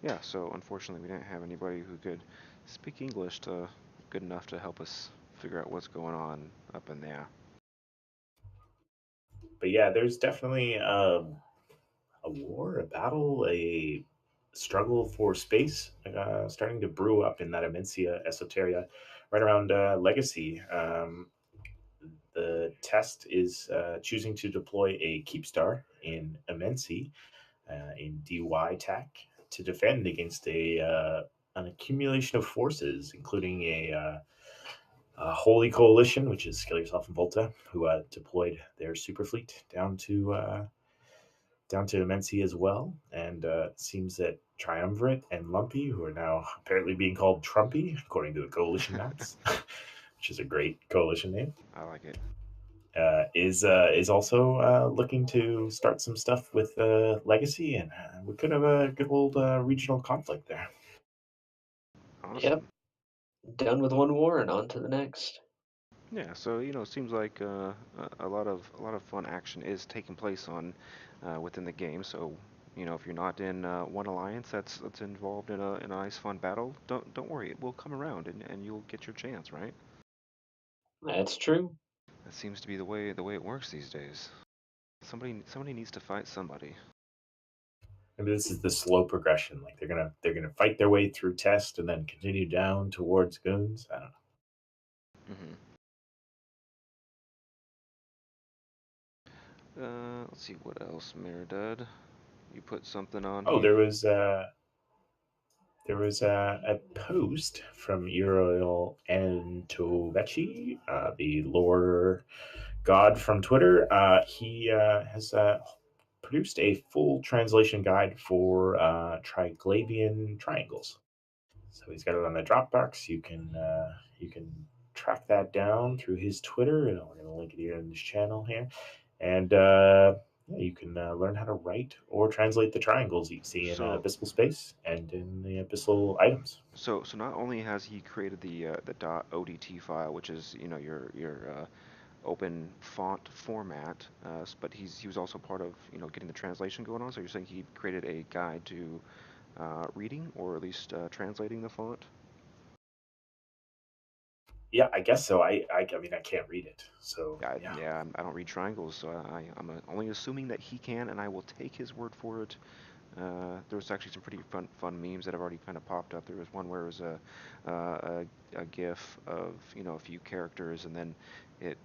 yeah, so unfortunately we didn't have anybody who could speak English to good enough to help us figure out what's going on up in there. But yeah, there's definitely a war, a battle, a struggle for space starting to brew up in that Amencia Esoteria right around Legacy. The test is choosing to deploy a Keepstar in Amenci in DY TAC to defend against an accumulation of forces, including a Holy Coalition, which is Skill Yourself and Volta, who deployed their super fleet down to Immensity as well. And it seems that Triumvirate and Lumpy, who are now apparently being called Trumpy, according to the coalition maps, which is a great coalition name. I like it. is also looking to start some stuff with Legacy, and we could have a good old regional conflict there. Yep. Awesome. Done with one war and on to the next. Yeah, so it seems like a lot of fun action is taking place on within the game. So if you're not in one alliance that's involved in a nice fun battle, don't worry, it will come around and you'll get your chance, right? That's true. That seems to be the way it works these days. Somebody needs to fight somebody. Maybe this is the slow progression. Like they're gonna fight their way through test and then continue down towards goons. I don't know. Hmm. Let's see what else, Meridad. You put something on Oh, here. there was a post from Uriel Antoveci, the lore god from Twitter. He has produced a full translation guide for Triglavian triangles. So he's got it on the Dropbox. You can track that down through his Twitter, and we're going to link it here in this channel here. And yeah, you can learn how to write or translate the triangles you see in So Abyssal Space and in the Abyssal items. so not only has he created the .odt file, which is your open font format, but he was also part of getting the translation going on. So you're saying he created a guide to reading or at least translating the font? Yeah, I guess so. I mean, I can't read it, so Yeah, yeah. yeah. I don't read triangles, so I'm only assuming that he can, and I will take his word for it. There was actually some pretty fun memes that have already kind of popped up. There was one where it was a GIF of a few characters, and then it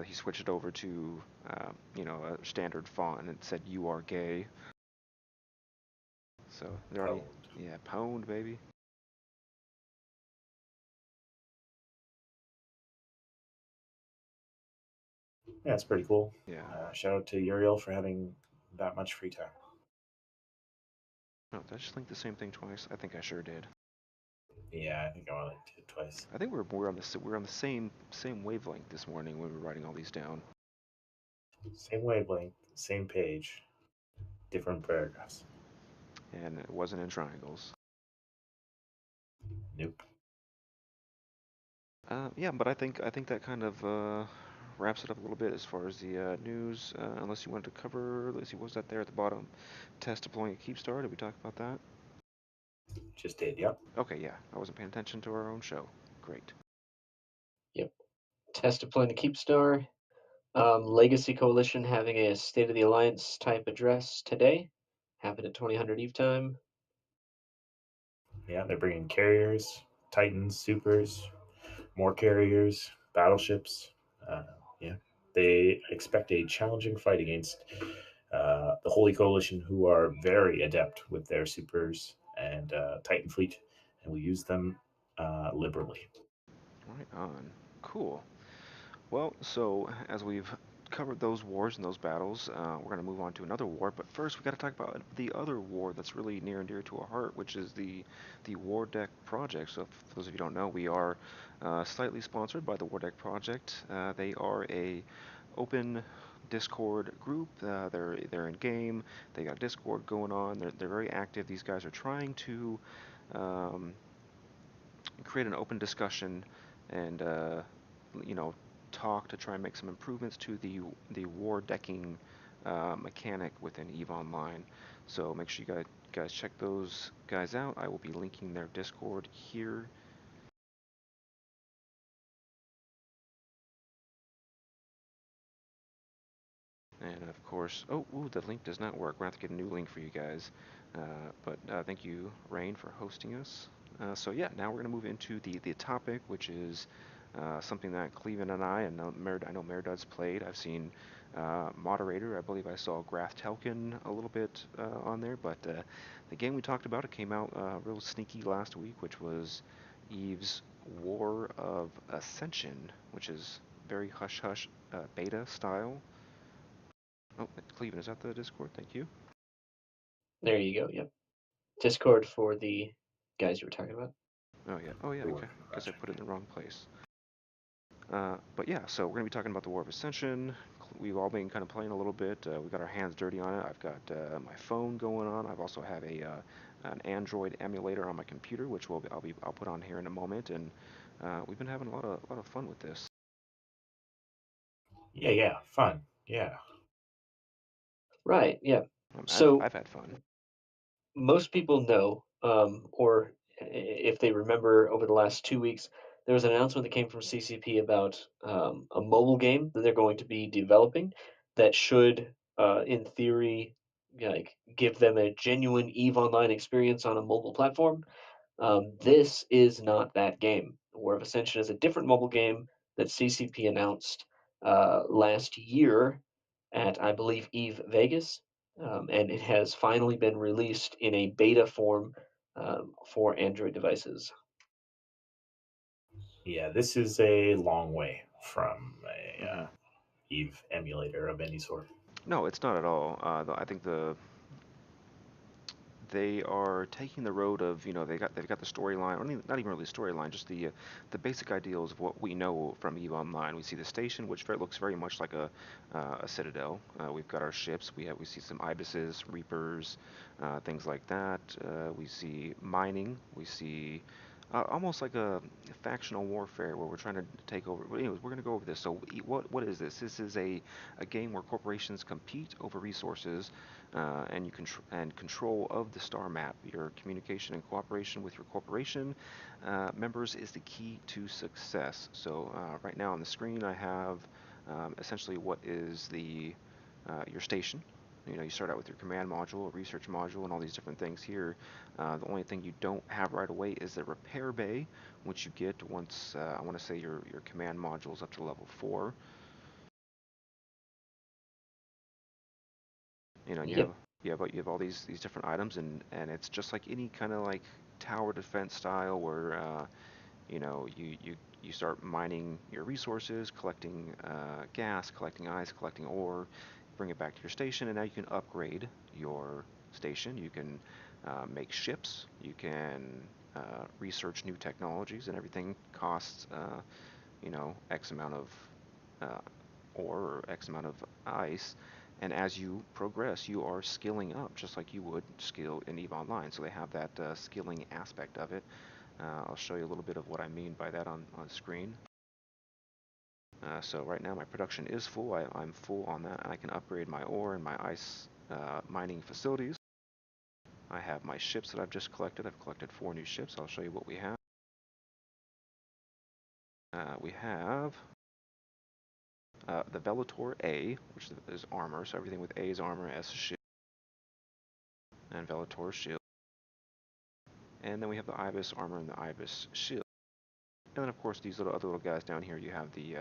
he switched it over to a standard font, and it said "You are gay." So they're already, Pwned. yeah, pwned, baby. Yeah, it's pretty cool. Yeah. Shout out to Uriel for having that much free time. No, did I just link the same thing twice? I think I sure did. Yeah, I think I only did it twice. I think we're on the same wavelength this morning when we were writing all these down. Same wavelength, same page, different paragraphs. And it wasn't in triangles. Nope. Yeah, but I think that kind of wraps it up a little bit as far as the news. Unless you wanted to cover, let's see, what was that there at the bottom? Test deploying a Keepstar. Did we talk about that? Just did. Yep. Okay, yeah, I wasn't paying attention to our own show. Great. Yep. Test deploying the Keepstar. Legacy Coalition having a State of the Alliance type address today. Happened at 2000 Eve time. Yeah, they're bringing carriers, Titans, supers, more carriers, battleships. Uh, yeah, they expect a challenging fight against the Holy Coalition, who are very adept with their supers and Titan fleet, and will use them liberally. Right on. Cool. Well, so as we've covered those wars and those battles, we're going to move on to another war. But first, we got to talk about the other war that's really near and dear to our heart, which is the War Deck Project. So, for those of you who don't know, we are slightly sponsored by the War Deck Project. They are a open Discord group. They're in game. They got Discord going on. They're very active. These guys are trying to um, create an open discussion and you know talk to try and make some improvements to the war decking mechanic within Eve Online. So make sure you guys check those guys out. I will be linking their Discord here. And of course, the link does not work. We're going to have to get a new link for you guys. But thank you, Rain, for hosting us. So yeah, now we're going to move into the topic, which is something that Cleveland and I know Meridud's played. I've seen Moderator. I believe I saw Grath Telkin a little bit on there. But the game we talked about, it came out real sneaky last week, which was Eve's War of Ascension, which is very hush-hush beta style. Oh, Cleveland, is that the Discord? Thank you. There you go. Yep. Discord for the guys you were talking about. Oh yeah. Oh yeah. Cool. Okay. Guess I put it in the wrong place. But yeah, so we're going to be talking about the War of Ascension. We've all been kind of playing a little bit. We got our hands dirty on it. I've got my phone going on. I've also have an Android emulator on my computer, which I'll put on here in a moment. And we've been having a lot of fun with this. Yeah, yeah, fun. Yeah. Right. Yeah. I've So I've had fun. most people know, or if they remember over the last 2 weeks, there was an announcement that came from CCP about a mobile game that they're going to be developing that should, in theory, like give them a genuine Eve Online experience on a mobile platform. This is not that game. War of Ascension is a different mobile game that CCP announced last year at, I believe, Eve Vegas, and it has finally been released in a beta form for Android devices. Yeah, this is a long way from a Hmm. Eve emulator of any sort. No, it's not at all. I think they are taking the road of they've got the storyline, or not even really storyline, just the basic ideals of what we know from Eve Online. We see the station, which looks very much like a citadel. We've got our ships. We see some ibises, reapers, things like that. We see mining. We see almost like a factional warfare where we're trying to take over. But anyways, we're going to go over this. So, what is this? This is a game where corporations compete over resources, and control of the star map. Your communication and cooperation with your corporation members is the key to success. So, right now on the screen, I have essentially what is the your station. You start out with your command module, a research module, and all these different things here. The only thing you don't have right away is the repair bay, which you get once I want to say your command module is up to level 4. And Yep. you have all these different items, and it's just like any kind of like tower defense style where you start mining your resources, collecting gas, collecting ice, collecting ore, bring it back to your station, and now you can upgrade your station. You can make ships. You can research new technologies, and everything costs X amount of uh, ore or X amount of ice. And as you progress, you are skilling up just like you would skill in EVE Online. So they have that skilling aspect of it. I'll show you a little bit of what I mean by that on screen. So right now my production is full. I'm full on that. I can upgrade my ore and my ice mining facilities. I have my ships that I've just collected. I've collected 4 new ships. I'll show you what we have. We have the Velotor A, which is armor. So everything with A is armor, S is shield, and Velotor shield. And then we have the Ibis armor and the Ibis shield. And then of course these other little guys down here, you have the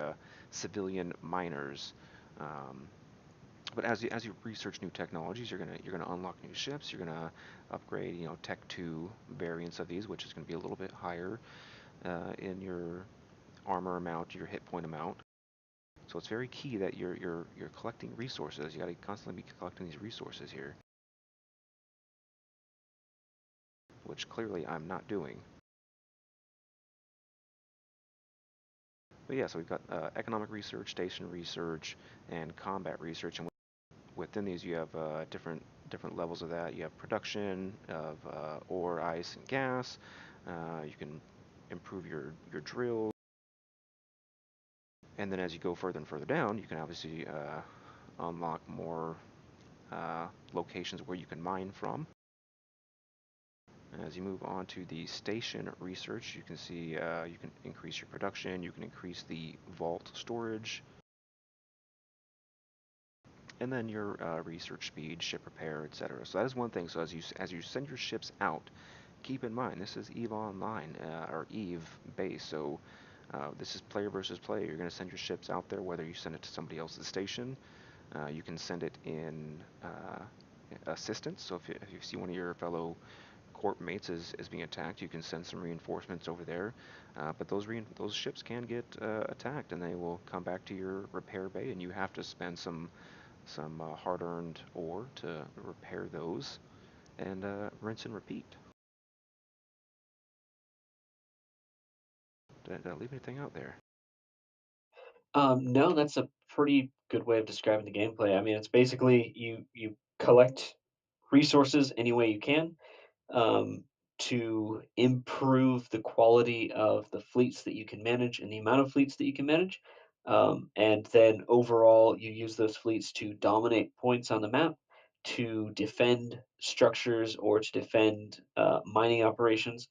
civilian miners. But as you research new technologies, you're gonna unlock new ships. You're gonna upgrade Tech 2 variants of these, which is gonna be a little bit higher in your armor amount, your hit point amount. So it's very key that you're collecting resources. You got to constantly be collecting these resources here, which clearly I'm not doing. But yeah, so we've got economic research, station research, and combat research, and within these you have different levels of that. You have production of ore, ice, and gas. You can improve your drills, and then as you go further and further down, you can obviously unlock more locations where you can mine from. As you move on to the station research, you can see you can increase your production, you can increase the vault storage, and then your research speed, ship repair, etc. So that is one thing. So as you send your ships out, keep in mind this is EVE Online or EVE base. So this is player versus player. You're going to send your ships out there, whether you send it to somebody else's station. You can send it in assistance. So if you see one of your fellow corp mates is being attacked, you can send some reinforcements over there. But those ships can get attacked, and they will come back to your repair bay, and you have to spend some hard-earned ore to repair those, and rinse and repeat. Did I leave anything out there? No, that's a pretty good way of describing the gameplay. I mean, it's basically you collect resources any way you can, um, to improve the quality of the fleets that you can manage and the amount of fleets that you can manage. And then overall, you use those fleets to dominate points on the map, to defend structures or to defend mining operations.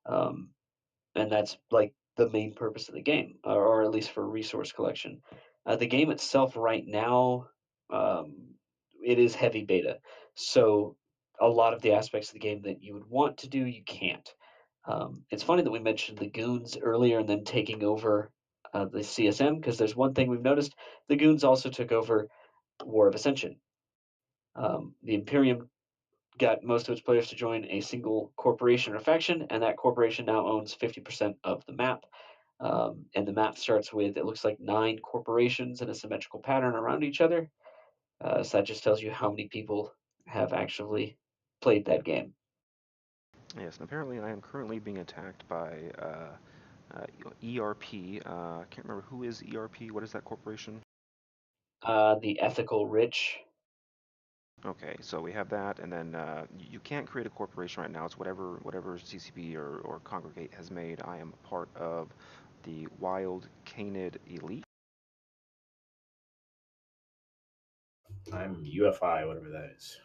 Um, and that's like the main purpose of the game, or at least for resource collection. The game itself, right now, um, it is heavy beta, so a lot of the aspects of the game that you would want to do, you can't. It's funny that we mentioned the goons earlier and then taking over the CSM, because there's one thing we've noticed: the goons also took over War of Ascension. The Imperium got most of its players to join a single corporation or faction, and that corporation now owns 50% of the map. And the map starts with, it looks like 9 corporations in a symmetrical pattern around each other. So that just tells you how many people have actually played that game. Yes, and apparently I am currently being attacked by ERP. I can't remember who is ERP. What is that corporation? The Ethical Rich. Okay, so we have that, and then you can't create a corporation right now. It's whatever CCP or Congregate has made. I am a part of the Wild Canid Elite. I'm UFI, whatever that is.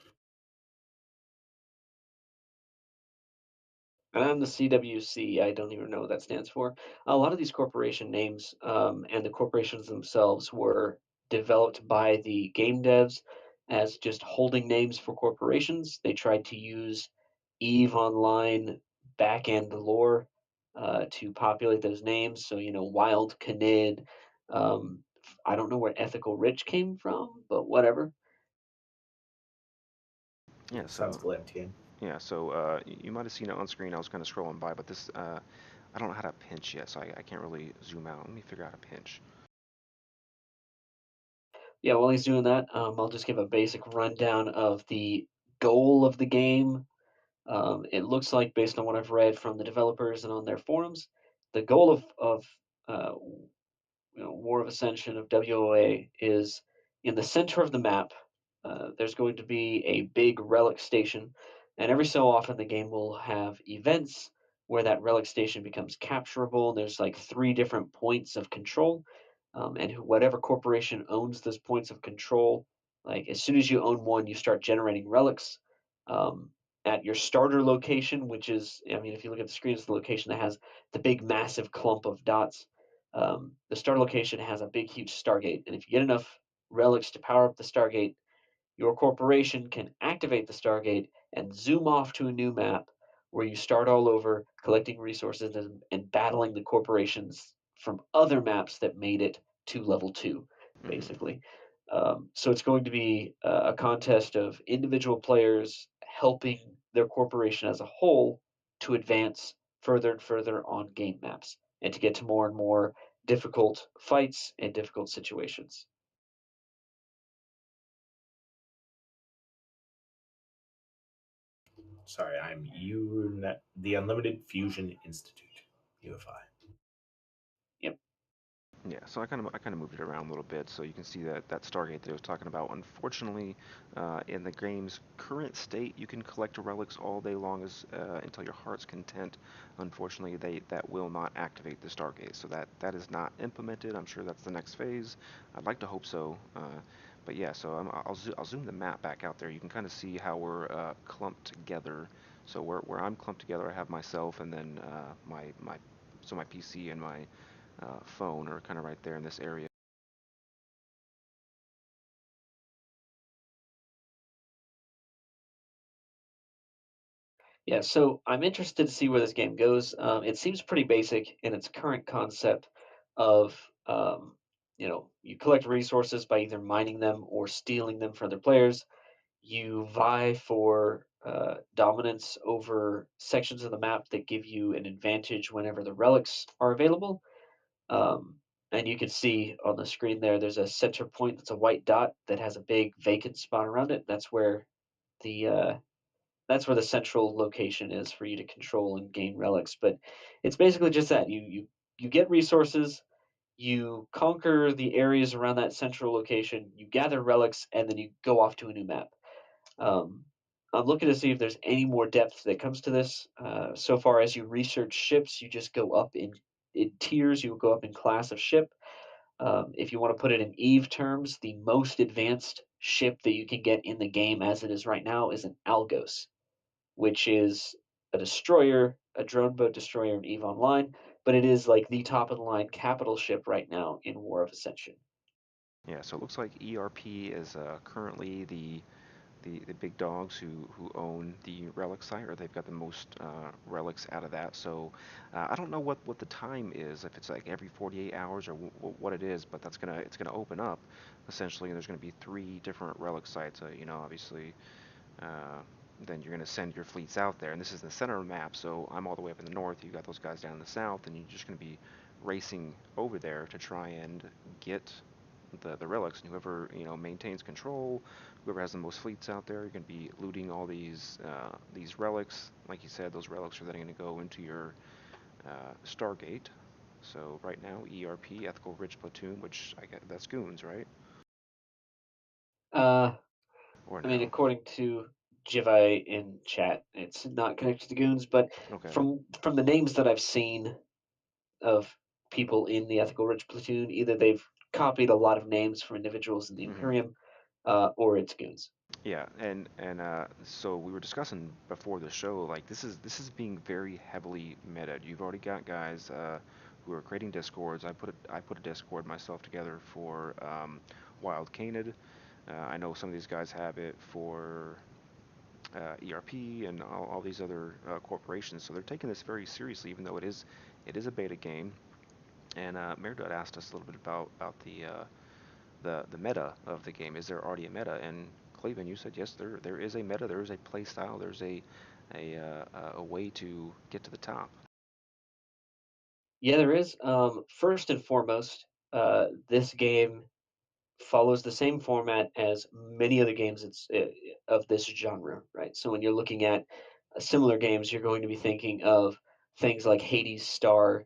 And I'm the CWC. I don't even know what that stands for. A lot of these corporation names, and the corporations themselves, were developed by the game devs as just holding names for corporations. They tried to use EVE Online back-end lore to populate those names. So, Wild Canid. I don't know where Ethical Rich came from, but whatever. Yeah, Sounds so Galactian. yeah, so you might have seen it on screen. I was kind of scrolling by, but this I don't know how to pinch yet, so I can't really zoom out. Let me figure out how to pinch. Yeah, while he's doing that, I'll just give a basic rundown of the goal of the game. It looks like, based on what I've read from the developers and on their forums, the goal of uh, War of Ascension of WOA is in the center of the map. There's going to be a big relic station, and every so often the game will have events where that relic station becomes capturable. There's like 3 different points of control, and whatever corporation owns those points of control, like as soon as you own one, you start generating relics. Um, at your starter location, which is, I mean, if you look at the screen, it's the location that has the big, massive clump of dots. The starter location has a big, huge Stargate, and if you get enough relics to power up the Stargate, your corporation can activate the Stargate and zoom off to a new map where you start all over, collecting resources and battling the corporations from other maps that made it to level 2, Hmm. basically. So it's going to be a contest of individual players helping their corporation as a whole to advance further and further on game maps and to get to more and more difficult fights and difficult situations. Sorry, I'm the Unlimited Fusion Institute, UFI. Yep. Yeah, so I kind of moved it around a little bit so you can see that Stargate that I was talking about. Unfortunately, in the game's current state, you can collect relics all day long as until your heart's content. Unfortunately, that will not activate the Stargate, so that is not implemented. I'm sure that's the next phase. I'd like to hope so. But yeah, so I'll zoom the map back out there. You can kind of see how we're clumped together. So where I'm clumped together, I have myself and then my PC and my phone are kind of right there in this area. Yeah, so I'm interested to see where this game goes. It seems pretty basic in its current concept of, you collect resources by either mining them or stealing them from other players. You vie for dominance over sections of the map that give you an advantage whenever the relics are available. Um, and you can see on the screen there's a center point that's a white dot that has a big vacant spot around it. The that's where the central location is for you to control and gain relics. But it's basically just that you get resources, You conquer the areas around that central location, you gather relics, and then you go off to a new map. Um, I'm looking to see if there's any more depth that comes to this. So far, as you research ships, you just go up in tiers. You go up in class of ship. If you want to put it in Eve terms, the most advanced ship that you can get in the game as it is right now is an Algos, which is a destroyer, a drone boat destroyer in Eve Online, but it is like the top of the line capital ship right now in War of Ascension. Yeah, so it looks like ERP is currently the big dogs who own the relic site, or they've got the most relics out of that. So I don't know what the time is, if it's like every 48 hours or what it is, but it's gonna open up essentially, and there's gonna be 3 different relic sites. Obviously, uh, then you're gonna send your fleets out there, and this is the center of the map. So I'm all the way up in the north. You got those guys down in the south, and you're just gonna be racing over there to try and get the relics, and whoever maintains control, whoever has the most fleets out there, you're going to be looting all these relics. Like you said, those relics are then going to go into your Stargate. So right now, ERP, Ethical Ridge Platoon, which I get that's goons, right? Uh, Or I mean, no? according to Jivai in chat, it's not connected to Goons, but Okay. from the names that I've seen of people in the Ethical Ridge Platoon, either they've copied a lot of names from individuals in the Hmm. Imperium, or it's Goons. Yeah, and so we were discussing before the show, like this is being very heavily meta. You've already got guys who are creating discords. I put a discord myself together for Wild Canid. I know some of these guys have it for ERP and all these other corporations, so they're taking this very seriously, even though it is a beta game. And Merdad asked us a little bit about the meta of the game. Is there already a meta? And Cleveland, you said yes. There is a meta. There is a play style. There's a way to get to the top. Yeah, there is. First and foremost, this game follows the same format as many other games of this genre, right? So when you're looking at similar games, you're going to be thinking of things like Hades Star,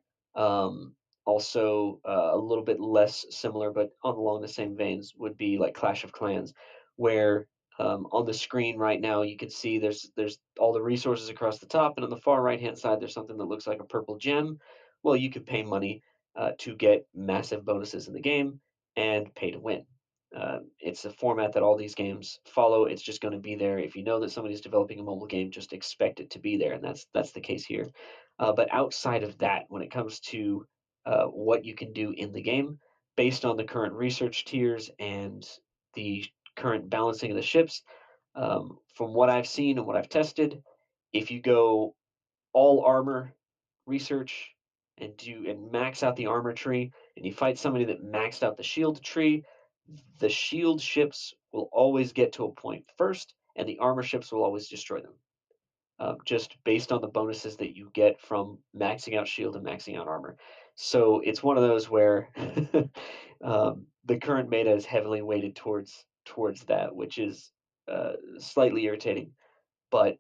also a little bit less similar, but along the same veins would be like Clash of Clans, where on the screen right now you can see there's all the resources across the top, and on the far right hand side there's something that looks like a purple gem. Well, you can pay money to get massive bonuses in the game and pay to win. It's a format that all these games follow. It's just going to be there. If you know that somebody's developing a mobile game, just expect it to be there, and that's the case here. But outside of that, when it comes to what you can do in the game, based on the current research tiers and the current balancing of the ships, from what I've seen and what I've tested, if you go all armor research and max out the armor tree, and you fight somebody that maxed out the shield tree, the shield ships will always get to a point first, and the armor ships will always destroy them. Just based on the bonuses that you get from maxing out shield and maxing out armor. So it's one of those where the current meta is heavily weighted towards that, which is slightly irritating. But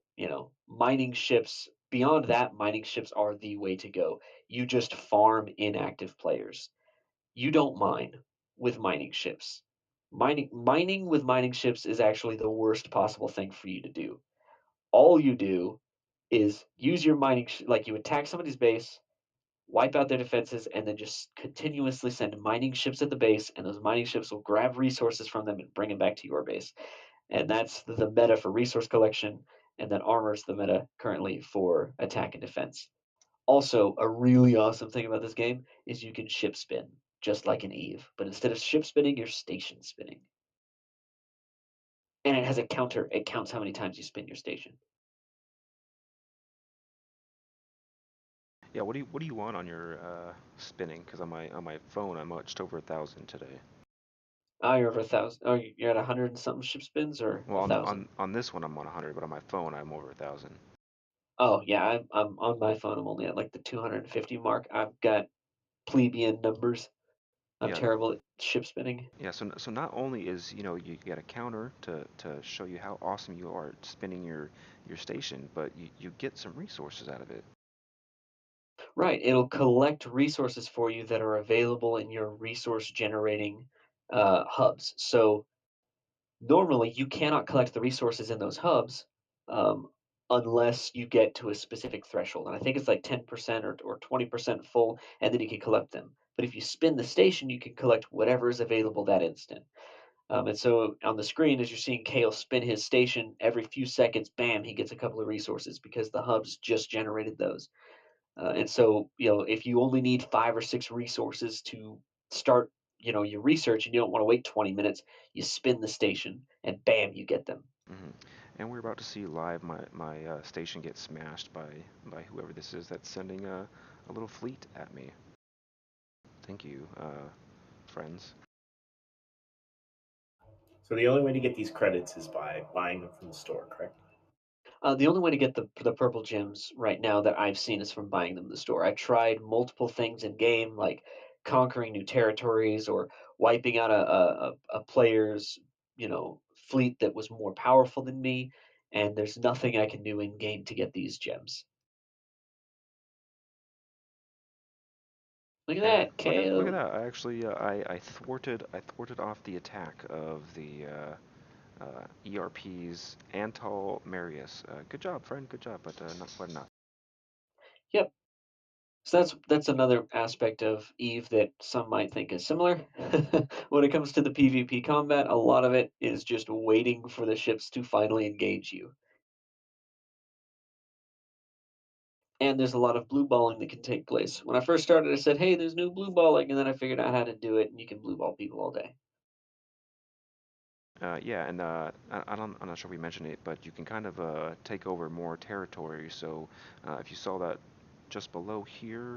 mining ships, beyond that, mining ships are the way to go. You just farm inactive players. You don't mine with mining ships. Mining with mining ships is actually the worst possible thing for you to do. All you do is use your like you attack somebody's base, wipe out their defenses, and then just continuously send mining ships at the base, and those mining ships will grab resources from them and bring them back to your base. And that's the meta for resource collection, and then armor's the meta currently for attack and defense. Also, a really awesome thing about this game is you can ship spin, just like in Eve, but instead of ship spinning, you're station spinning. And it has a counter. It counts how many times you spin your station. Yeah. What do you want on your spinning? Because on my phone I'm just over 1,000 today. Oh, you're over 1,000. Oh, you're at 100 and something ship spins, or Well, a on thousand? on this one I'm on 100, but on my phone I'm over 1,000. Oh yeah, I'm on my phone. I'm only at like the 250 mark. I've got plebeian numbers. I'm Yeah. terrible at ship spinning. Yeah, so not only is you get a counter to show you how awesome you are at spinning your station, but you get some resources out of it. Right, it'll collect resources for you that are available in your resource generating hubs. So normally you cannot collect the resources in those hubs um, unless you get to a specific threshold. And I think it's like 10% or 20% full, and then you can collect them. But if you spin the station, you can collect whatever is available that instant. And so on the screen, as you're seeing Kale spin his station, every few seconds, bam, he gets a couple of resources because the hubs just generated those. And so, if you only need 5 or 6 resources to start, your research, and you don't want to wait 20 minutes, you spin the station, and bam, you get them. Hmm. And we're about to see live my station get smashed by whoever this is that's sending a little fleet at me. Thank you, friends. So the only way to get these credits is by buying them from the store, correct? The only way to get the purple gems right now that I've seen is from buying them in the store. I tried multiple things in game, like conquering new territories or wiping out a player's, fleet that was more powerful than me, and there's nothing I can do in game to get these gems. Look at And that, look at Kale. that! I actually I thwarted off the attack of the ERP's Antal Marius. Good job, friend. Good job, but not quite enough. Yep. So that's another aspect of Eve that some might think is similar. When it comes to the PvP combat, a lot of it is just waiting for the ships to finally engage you. And there's a lot of blue balling that can take place. When I first started, I said, "Hey, there's new blue balling," and then I figured out how to do it, and you can blue ball people all day. Yeah, and I'm not sure we mentioned it, but you can kind of take over more territory. So if you saw that just below here,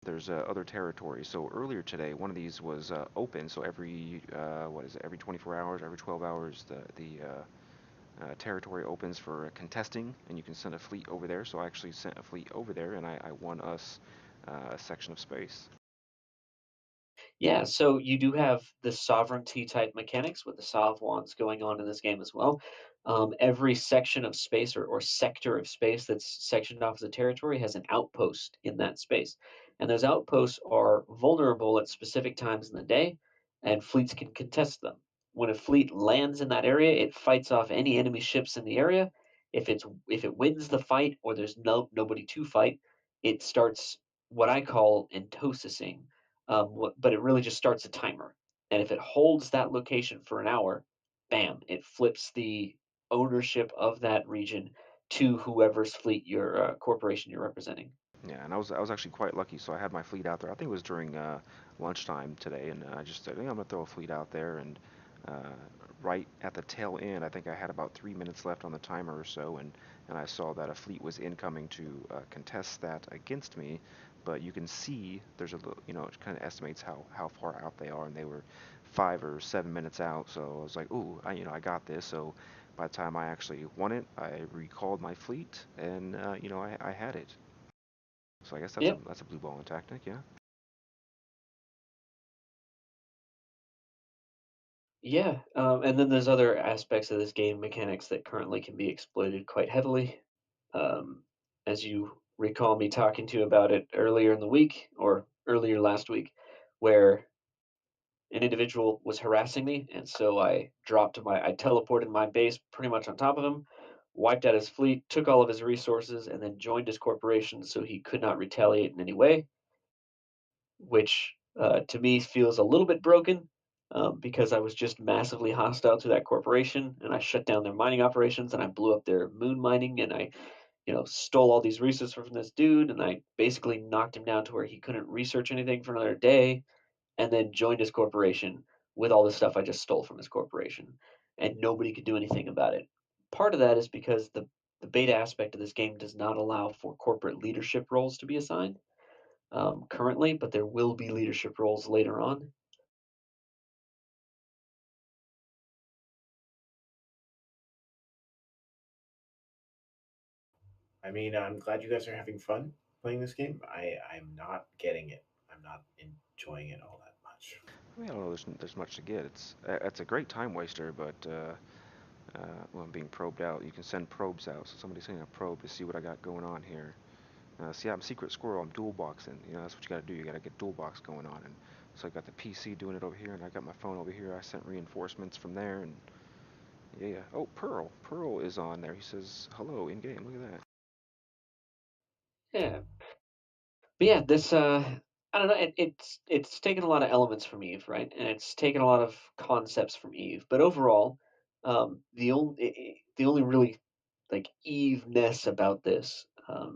there's other territories. So earlier today, one of these was open. So every what is it? Every 24 hours, every 12 hours, the territory opens for contesting, and you can send a fleet over there. So I actually sent a fleet over there, and I won us a section of space. Yeah, so you do have the sovereignty type mechanics with the Savwans going on in this game as well. Every section of space or sector of space that's sectioned off as a territory has an outpost in that space. And those outposts are vulnerable at specific times in the day, and fleets can contest them. When a fleet lands in that area, it fights off any enemy ships in the area. If it wins the fight or there's nobody to fight, it starts what I call entosising, but it really just starts a timer. And if it holds that location for an hour, bam, it flips the ownership of that region to whoever's fleet your corporation you're representing. Yeah, and I was actually quite lucky. So I had my fleet out there. I think it was during lunchtime today, and I just said, I'm gonna throw a fleet out there. And uh, right at the tail end, I think I had about 3 minutes left on the timer or so, and I saw that a fleet was incoming to contest that against me. But you can see there's a little, it kind of estimates how far out they are, and they were 5 or 7 minutes out. So I was like, ooh, I got this. So by the time I actually won it, I recalled my fleet, and I had it. So I guess that's a Yep. that's a blue balling tactic, yeah. Yeah. And then there's other aspects of this game mechanics that currently can be exploited quite heavily. Um, as you recall me talking to you about it earlier in the week or earlier last week, where an individual was harassing me, and so I teleported my base pretty much on top of him, wiped out his fleet, took all of his resources, and then joined his corporation so he could not retaliate in any way, which to me feels a little bit broken because I was just massively hostile to that corporation, and I shut down their mining operations, and I blew up their moon mining, and I stole all these resources from this dude, and I basically knocked him down to where he couldn't research anything for another day, and then joined his corporation with all the stuff I just stole from his corporation, and nobody could do anything about it. Part of that is because the beta aspect of this game does not allow for corporate leadership roles to be assigned currently, but there will be leadership roles later on. I mean, I'm glad you guys are having fun playing this game. I'm not getting it. I'm not enjoying it all that much. I mean, I don't know. There's much to get. It's a great time waster, but Well, I'm being probed out. You can send probes out, so somebody's sending a probe to see what I got going on here. See, I'm Secret Squirrel. I'm dual boxing. That's what you gotta do. You gotta get dual box going on. And so I got the PC doing it over here, and I got my phone over here. I sent reinforcements from there, and yeah. Oh, Pearl. Pearl is on there. He says hello in game. Look at that. Yeah, but yeah, this I don't know. It's taken a lot of elements from Eve, right? And it's taken a lot of concepts from Eve. But overall, the only really like Eve-ness about this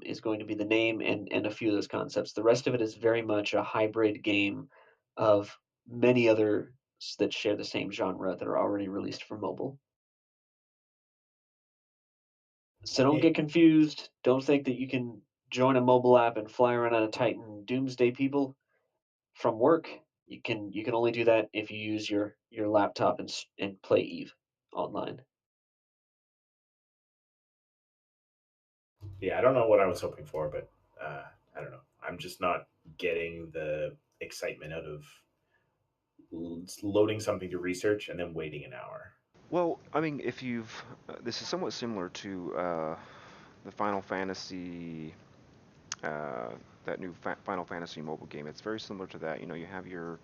is going to be the name and a few of those concepts. The rest of it is very much a hybrid game of many others that share the same genre that are already released for mobile. So don't It, get confused. Don't think that you can join a mobile app and fly around on a Titan doomsday people from work. You can only do that if you use your laptop and play Eve online. yeah, I don't know what I was hoping for, but I don't know. I'm just not getting the excitement out of loading something to research and then waiting an hour. Well, I mean, if you've, this is somewhat similar to the Final Fantasy, uh, that new Final Fantasy mobile game. It's very similar to that. You have your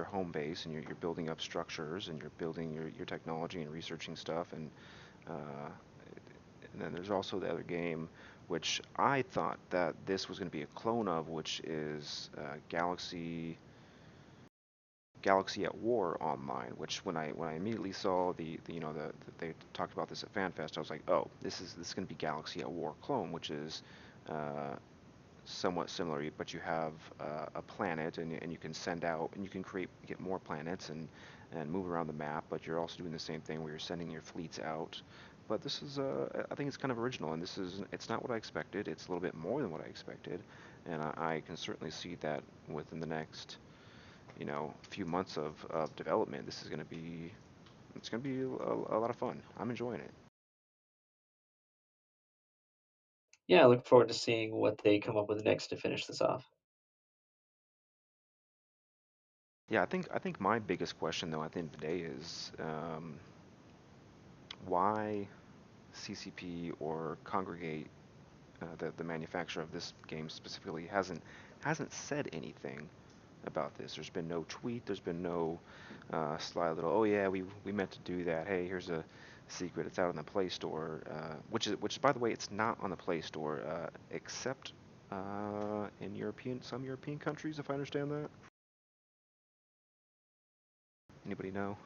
home base, and you're building up structures, and you're building your technology and researching stuff, uh, and then there's also the other game, which I thought that this was going to be a clone of, which is Galaxy at War Online. Which when I immediately saw they talked about this at FanFest, I was like, oh, this is going to be Galaxy at War clone, which is uh, somewhat similar, but you have a planet, and you can send out, and you can get more planets and move around the map, but you're also doing the same thing where you're sending your fleets out. But this is, I think it's kind of original, and it's not what I expected. It's a little bit more than what I expected, and I can certainly see that within the next, few months of development, it's going to be a lot of fun. I'm enjoying it. Yeah, I look forward to seeing what they come up with next to finish this off. Yeah, I think my biggest question though at the end of the day is why CCP or Congregate, the manufacturer of this game specifically, hasn't said anything about this. There's been no tweet. There's been no sly little, oh yeah, we meant to do that. Hey, here's a secret. It's out on the Play Store, which by the way, it's not on the Play Store, except in some European countries, if I understand that. Anybody know?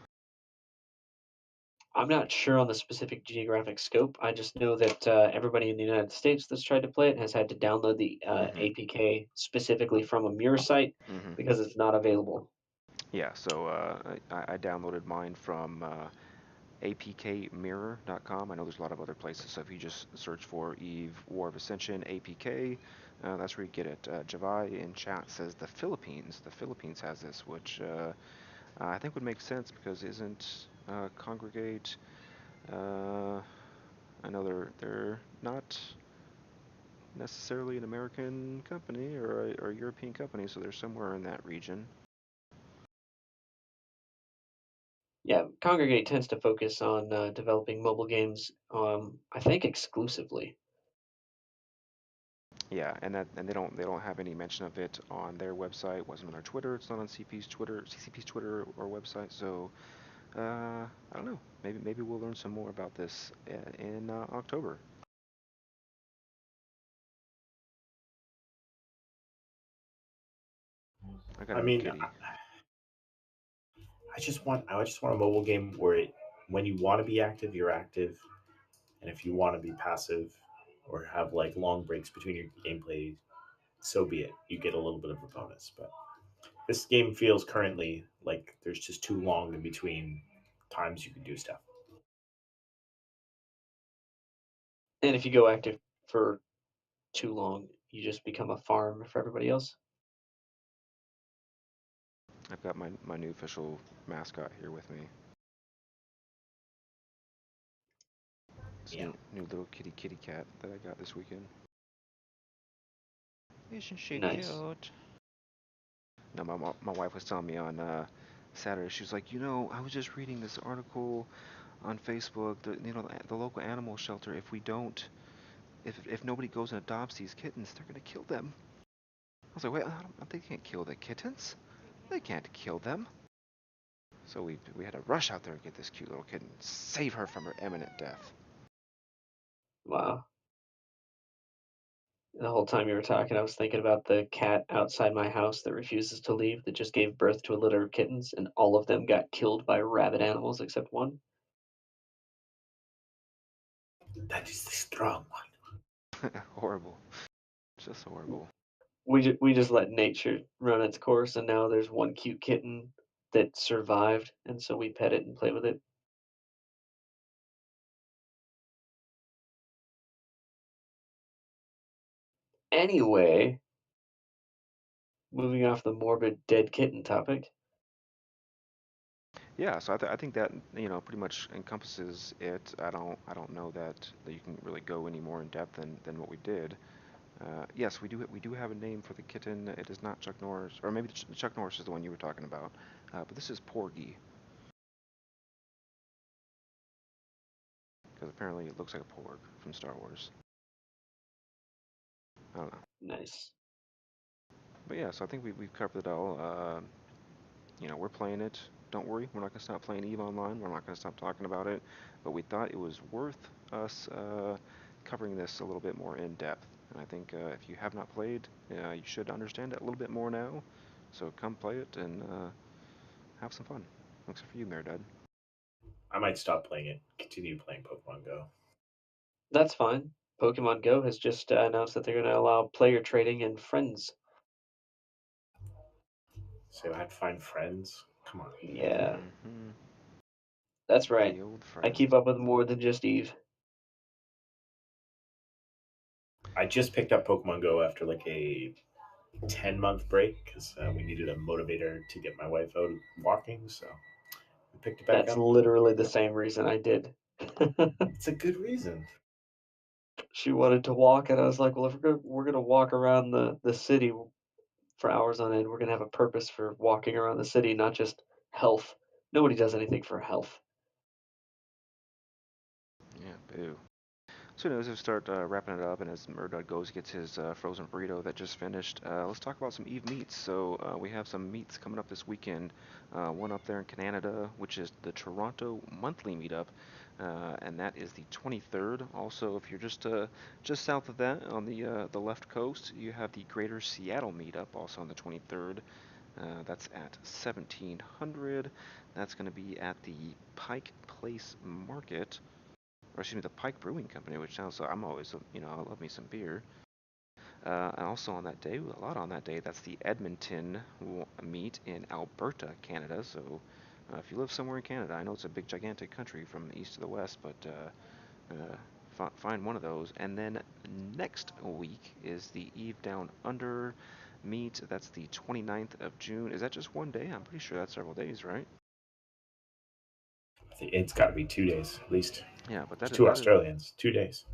I'm not sure on the specific geographic scope. I just know that everybody in the United States that's tried to play it has had to download the Mm-hmm. APK specifically from a mirror site Mm-hmm. because it's not available. Yeah, so I downloaded mine from apkmirror.com. I know there's a lot of other places, so if you just search for Eve War of Ascension APK, that's where you get it. Javai in chat says the Philippines. The Philippines has this, which I think would make sense because isn't Congregate? Uh, I know they're not necessarily an American company or a European company, so they're somewhere in that region. Yeah, Congregate tends to focus on developing mobile games, I think exclusively. Yeah, and they don't have any mention of it on their website. It wasn't on their Twitter. It's not on CCP's Twitter or website. So I don't know. Maybe we'll learn some more about this in October. I got I a new mean, kitty. I just want a mobile game where when you want to be active, you're active, and if you want to be passive or have like long breaks between your gameplay, so be it. You get a little bit of a bonus, but this game feels currently like there's just too long in between times you can do stuff. And if you go active for too long, you just become a farm for everybody else. I've got my new official mascot here with me. This Yeah. new little kitty cat that I got this weekend. Isn't she Nice. cute? No, my wife was telling me on Saturday. She was like, I was just reading this article on Facebook, the local animal shelter, if we don't, if nobody goes and adopts these kittens, they're gonna kill them. I was like, wait, they can't kill the kittens. They can't kill them. So we had to rush out there and get this cute little kitten, save her from her imminent death. Wow. The whole time you were talking, I was thinking about the cat outside my house that refuses to leave, that just gave birth to a litter of kittens, and all of them got killed by rabid animals except one. That is the strong one. Horrible. Just horrible. We just let nature run its course, and now there's one cute kitten that survived, and so we pet it and play with it. Anyway, moving off the morbid dead kitten topic. Yeah, so I think that pretty much encompasses it. I don't know that you can really go any more in depth than what we did. Yes, we do have a name for the kitten. It is not Chuck Norris, or maybe Chuck Norris is the one you were talking about. But this is Porgy, because apparently it looks like a porg from Star Wars. I don't know. Nice. But yeah, so I think we've covered it all. We're playing it. Don't worry, we're not going to stop playing EVE Online. We're not going to stop talking about it. But we thought it was worth us covering this a little bit more in depth. And I think if you have not played, you should understand it a little bit more now. So come play it and have some fun. Except for you, Meredad. I might stop playing it. Continue playing Pokemon Go. That's fine. Pokemon Go has just announced that they're going to allow player trading and friends. So I had to find friends. Come on. Yeah, Mm-hmm. that's right. The old I friends. keep up with more than just Eve. I just picked up Pokemon Go after like a 10-month break because we needed a motivator to get my wife out walking. So we picked it back That's up. literally the same reason I did. It's a good reason. She wanted to walk, and I was like, "Well, if we're gonna walk around the city for hours on end, we're gonna have a purpose for walking around the city, not just health. Nobody does anything for health." Yeah, boo. So as we start wrapping it up, and as Murdad goes gets his frozen burrito that just finished, let's talk about some Eve meets. So we have some meets coming up this weekend. One up there in Canada, which is the Toronto Monthly Meetup, and that is the 23rd. Also, if you're just south of that on the left coast, you have the Greater Seattle Meetup, also on the 23rd. That's at 1700. That's going to be at the Pike Place Market, or excuse me, the Pike Brewing Company, which sounds like I'm always, I love me some beer. And also on that day, a lot on that day, that's the Edmonton meet in Alberta, Canada. So if you live somewhere in Canada, I know it's a big, gigantic country from the east to the west, but find one of those. And then next week is the Eve Down Under meet. That's the 29th of June. Is that just one day? I'm pretty sure that's several days, right? It's got to be 2 days at least. Yeah, but It's that is, two that is Australians, 2 days.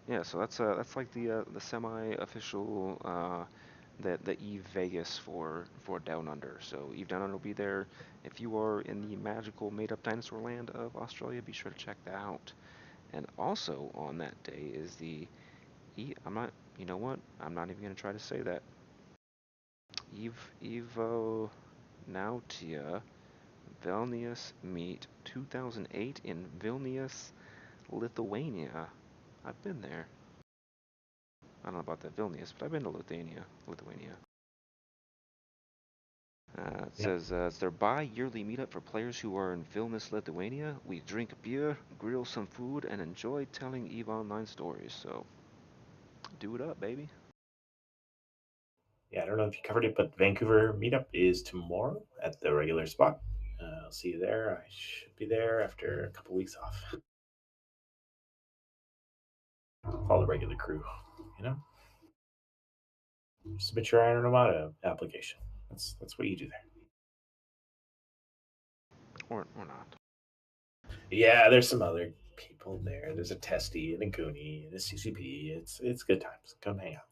Yeah, so that's like the semi-official the Eve Vegas for Down Under. So Eve Down Under will be there. If you are in the magical made-up dinosaur land of Australia, be sure to check that out. And also on that day is the I'm not, you know what? I'm not even gonna try to say that. Evo Nautia Vilnius Meet 2008 in Vilnius, Lithuania. I've been there. I don't know about the Vilnius, but I've been to Lithuania. It Yep. says it's their bi-yearly meetup for players who are in Vilnius, Lithuania. We drink beer, grill some food, and enjoy telling EVE Online stories. So, do it up, baby. Yeah, I don't know if you covered it, but Vancouver meetup is tomorrow at the regular spot. I'll see you there. I should be there after a couple weeks off. Follow the regular crew, you know. Submit your Iron Armada application. That's what you do there. Or not. Yeah, there's some other people there. There's a Testy and a Goonie and a CCP. It's good times. Come hang out.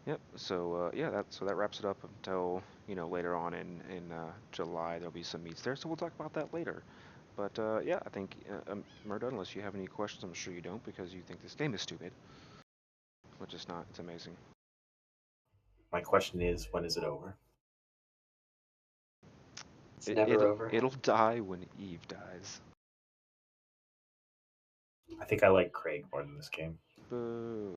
Yep. So yeah, that wraps it up until later on in July there'll be some meets there. So we'll talk about that later. But yeah, I think Murdo, unless you have any questions, I'm sure you don't because you think this game is stupid, which it's not. It's amazing. My question is, when is it over? It's never over. It'll die when Eve dies. I think I like Craig more than this game. Boo.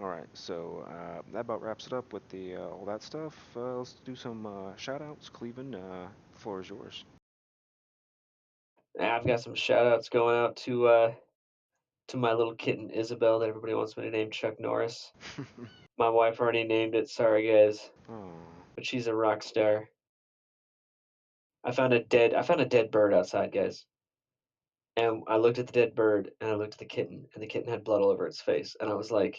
All right, so that about wraps it up with the all that stuff. Let's do some shout outs. Cleveland, the floor is yours. I've got some shout outs going out to my little kitten Isabel that everybody wants me to name Chuck Norris. My wife already named it. Sorry, guys, Oh, but she's a rock star. I found a dead bird outside, guys. And I looked at the dead bird and I looked at the kitten, and the kitten had blood all over its face. And I was like,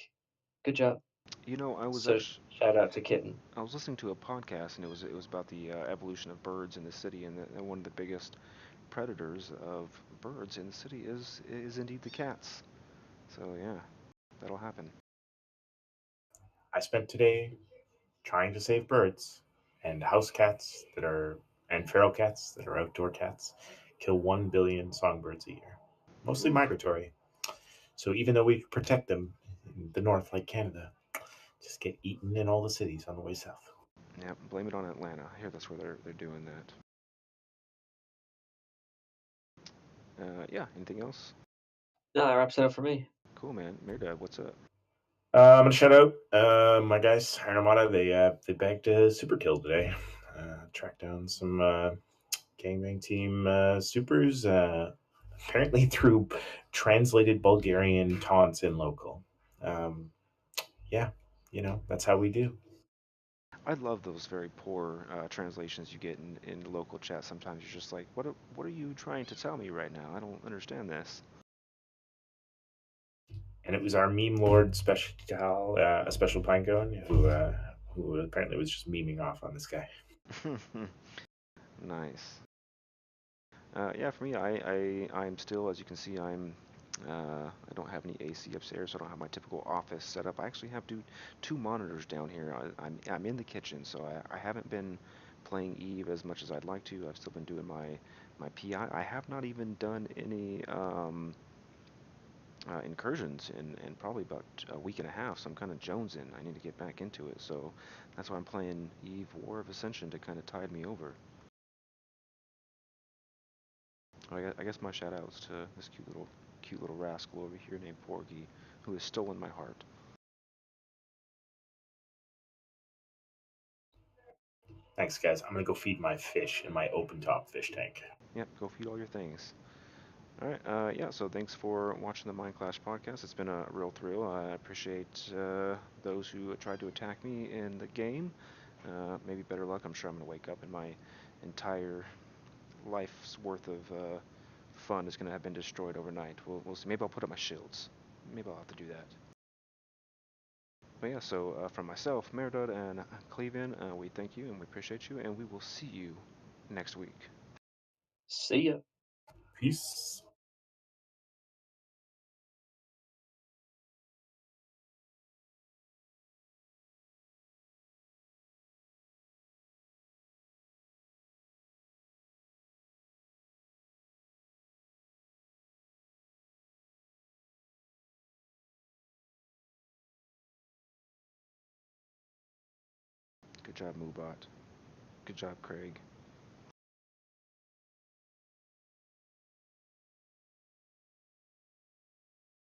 good job. you know, So shout out to kitten. I was listening to a podcast and it was about the evolution of birds in the city, and one of the biggest predators of birds in the city is indeed the cats. So yeah, that'll happen. I spent today trying to save birds, and house cats that are and feral cats that are outdoor cats kill 1 billion songbirds a year, mostly Oof. migratory. So even though we protect them in the north, like Canada, just get eaten in all the cities on the way south. Yeah, blame it on Atlanta. I hear that's where they're doing that. Yeah. Anything else? No, that wraps it up for me. Cool, man. Mirdad, what's up? I'm gonna shout out my guys, Iron Armada. They bagged a super kill today. Tracked down some gangbang team supers. Apparently through translated Bulgarian taunts in local. Um, yeah, that's how we do. I love those very poor translations you get in local chat. Sometimes you're just like, what are you trying to tell me right now? I don't understand this. And it was our meme lord special special pinecone who apparently was just memeing off on this guy. Nice. Yeah, for me, I'm still, as you can see, I don't have any AC upstairs, so I don't have my typical office setup. I actually have two monitors down here. I'm in the kitchen, so I haven't been playing Eve as much as I'd like to. I've still been doing my PI. I have not even done any incursions in probably about a week and a half, so I'm kind of jonesing. I need to get back into it, so that's why I'm playing Eve War of Ascension to kind of tide me over. I guess my shout outs to this cute little rascal over here named Porgy, who has stolen my heart. Thanks, guys. I'm gonna go feed my fish in my open top fish tank. Yep, go feed all your things. All right, yeah. So thanks for watching the Mind Clash podcast. It's been a real thrill. I appreciate those who tried to attack me in the game. Maybe better luck. I'm sure I'm gonna wake up and my entire life's worth of fun is gonna have been destroyed overnight. We'll see. Maybe I'll put up my shields. Maybe I'll have to do that. But yeah, so from myself, Meredith, and Cleveland, we thank you and we appreciate you, and we will see you next week. See ya. Peace. Good job, Moobot. Good job, Craig.